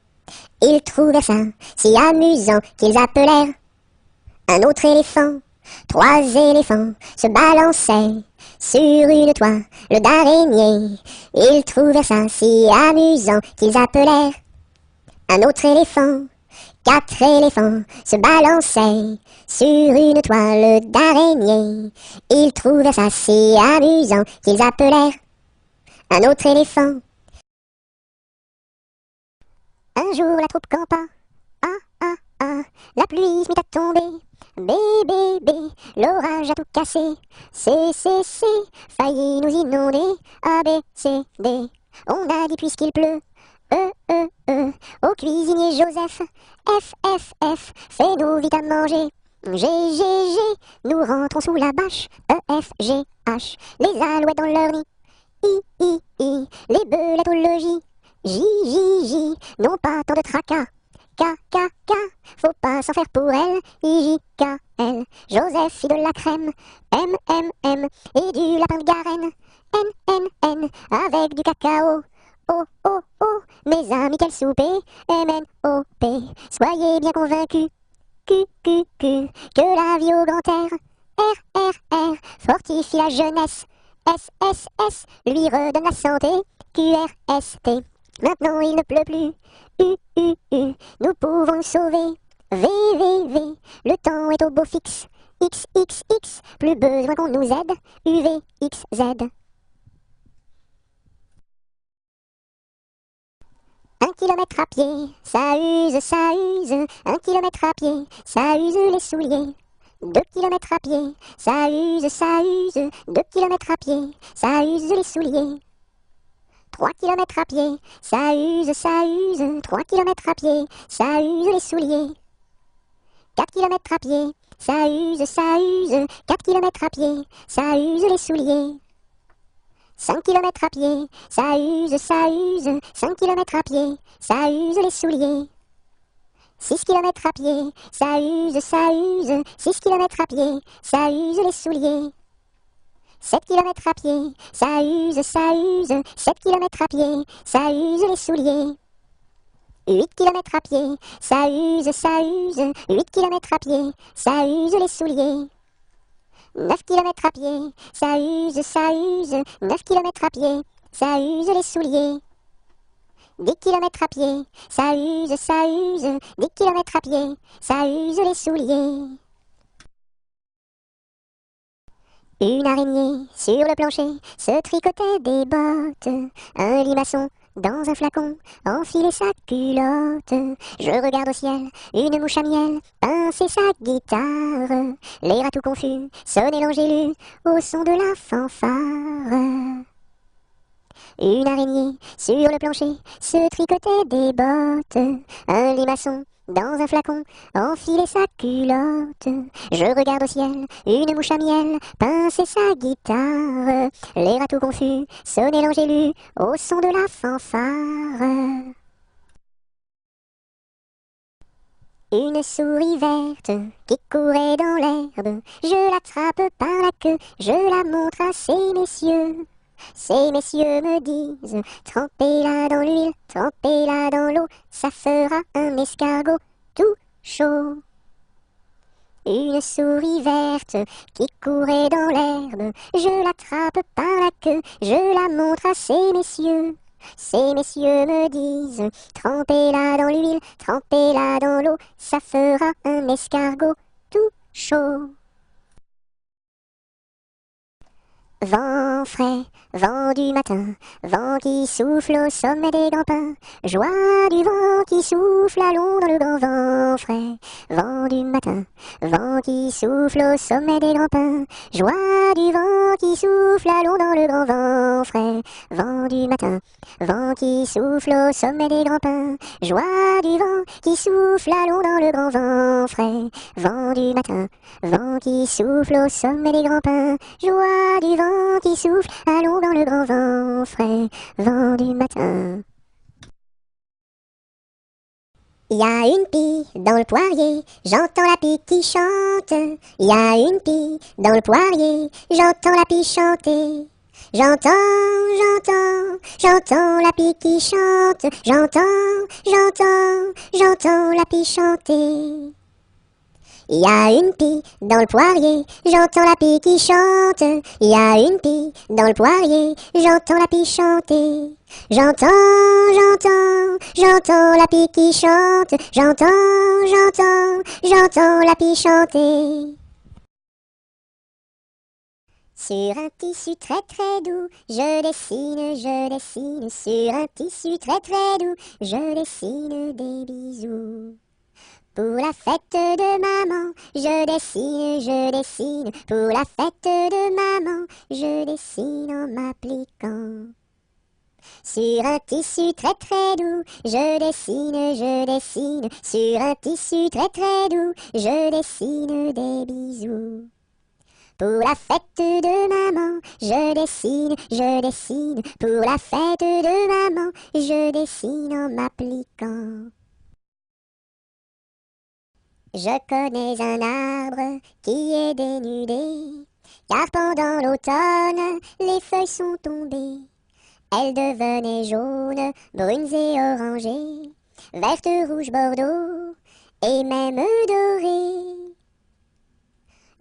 S1: Ils trouvèrent ça si amusant qu'ils appelèrent un autre éléphant. Trois éléphants se balançaient sur une toile d'araignée. Ils trouvèrent ça si amusant qu'ils appelèrent un autre éléphant. Quatre éléphants se balançaient sur une toile d'araignée. Ils trouvèrent ça si amusant qu'ils appelèrent un autre éléphant. Un jour la troupe campa. La pluie se mit à tomber. Bé, bé, bé, l'orage a tout cassé. C, failli nous inonder. A, B, C, D. On a dit puisqu'il pleut. Au cuisinier Joseph. F, fais-nous vite à manger. G, nous rentrons sous la bâche. E, F, G, H, les alouettes dans leur nid. I, les belettes au logis. J, non pas tant de tracas. K, faut pas s'en faire pour elle. I, J, K, L, Joseph fit de la crème. M, et du lapin de Garenne. N, avec du cacao. O, mes amis, quel souper. M-N-O-P, soyez bien convaincus. Q, que la vie au grand air. R, fortifie la jeunesse. S, lui redonne la santé. Q-R-S-T, maintenant il ne pleut plus. U, nous pouvons le sauver. V, le temps est au beau fixe. X, plus besoin qu'on nous aide. U, V, X, Z. Un kilomètre à pied, ça use. Un kilomètre à pied, ça use les souliers. 2 kilomètres à pied, ça use. 2 kilomètres à pied, ça use les souliers. 3 kilomètres à pied, ça use. 3 kilomètres à pied, ça use les souliers. 4 kilomètres à pied, ça use. 4 kilomètres à pied, ça use les souliers. 5 kilomètres à pied, ça use. 5 kilomètres à pied, ça use les souliers. 6 kilomètres à pied, ça use. 6 kilomètres à pied, ça use les souliers. 7 kilomètres à pied, ça use. 7 kilomètres à pied, ça use les souliers. 8 kilomètres à pied, ça use. 8 kilomètres à pied, ça use les souliers. 9 kilomètres à pied, ça use. 9 kilomètres à pied, ça use les souliers. 10 kilomètres à pied, ça use. 10 kilomètres à pied, ça use les souliers. Une araignée sur le plancher se tricotait des bottes. Un limaçon dans un flacon enfilait sa culotte. Je regarde au ciel, une mouche à miel pincer sa guitare. Les rats tout confus sonnaient l'angélus au son de la fanfare. Une araignée sur le plancher se tricotait des bottes. Un limaçon dans un flacon enfilait sa culotte. Je regarde au ciel, une mouche à miel pincer sa guitare. Les rats tout confus sonnaient l'angélus au son de la fanfare. Une souris verte qui courait dans l'herbe. Je l'attrape par la queue, je la montre à ces messieurs. Ces messieurs me disent, trempez-la dans l'huile, trempez-la dans l'eau, ça fera un escargot tout chaud. Une souris verte qui courait dans l'herbe, je l'attrape par la queue, je la montre à ces messieurs. Ces messieurs me disent, trempez-la dans l'huile, trempez-la dans l'eau, ça fera un escargot tout chaud. Vent frais, vent du matin, vent qui souffle au sommet des grands pins, joie du vent qui souffle, allons dans le grand vent frais. Vent du matin, vent qui souffle au sommet des grands pins, joie du vent qui souffle, allons dans le grand vent frais. Vent du matin, vent qui souffle au sommet des grands pins, joie du vent qui souffle, allons dans le grand vent frais. Vent du matin, vent qui souffle au sommet des grands pins, joie du vent qui souffle, allons dans le grand vent frais, vent du matin. Il y a une pie dans le poirier, j'entends la pie qui chante. Il y a une pie dans le poirier, j'entends la pie chanter. J'entends la pie qui chante. J'entends la pie chanter. Il y a une pie dans le poirier, j'entends la pie qui chante. Il y a une pie dans le poirier, j'entends la pie chanter. J'entends la pie qui chante. J'entends la pie chanter. Sur un tissu très très doux, je dessine. Sur un tissu très très doux, je dessine des bisous. Pour la fête de maman, je dessine. Pour la fête de maman, je dessine en m'appliquant. Sur un tissu très très doux, je dessine. Sur un tissu très très doux, je dessine des bisous. Pour la fête de maman, je dessine. Pour la fête de maman, je dessine en m'appliquant. Je connais un arbre qui est dénudé, car pendant l'automne, les feuilles sont tombées. Elles devenaient jaunes, brunes et orangées, vertes, rouges, bordeaux, et même dorées.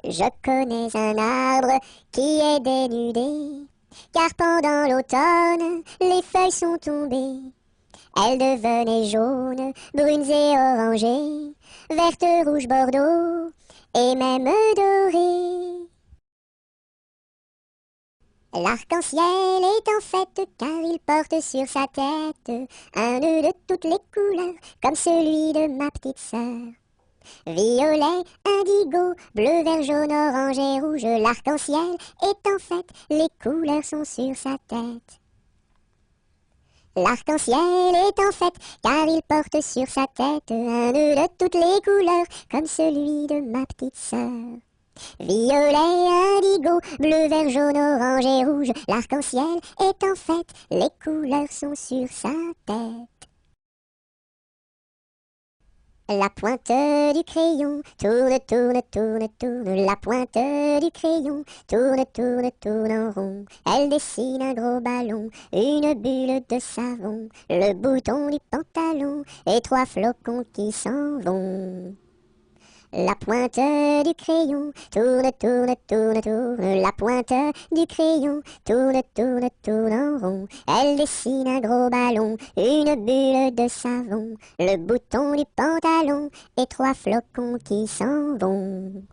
S1: Je connais un arbre qui est dénudé, car pendant l'automne, les feuilles sont tombées. Elles devenaient jaunes, brunes et orangées, vertes, rouges, bordeaux, et même dorées. L'arc-en-ciel est en fête car il porte sur sa tête un nœud de toutes les couleurs, comme celui de ma petite sœur. Violet, indigo, bleu, vert, jaune, orange et rouge, l'arc-en-ciel est en fête, les couleurs sont sur sa tête. L'arc-en-ciel est en fête, car il porte sur sa tête un nœud de toutes les couleurs, comme celui de ma petite sœur. Violet, indigo, bleu, vert, jaune, orange et rouge, l'arc-en-ciel est en fête, les couleurs sont sur sa tête. La pointe du crayon tourne, la pointe du crayon tourne en rond. Elle dessine un gros ballon, une bulle de savon, le bouton du pantalon et 3 flocons qui s'en vont. La pointe du crayon tourne, la pointe du crayon tourne en rond. Elle dessine un gros ballon, une bulle de savon, le bouton du pantalon et 3 flocons qui s'en vont.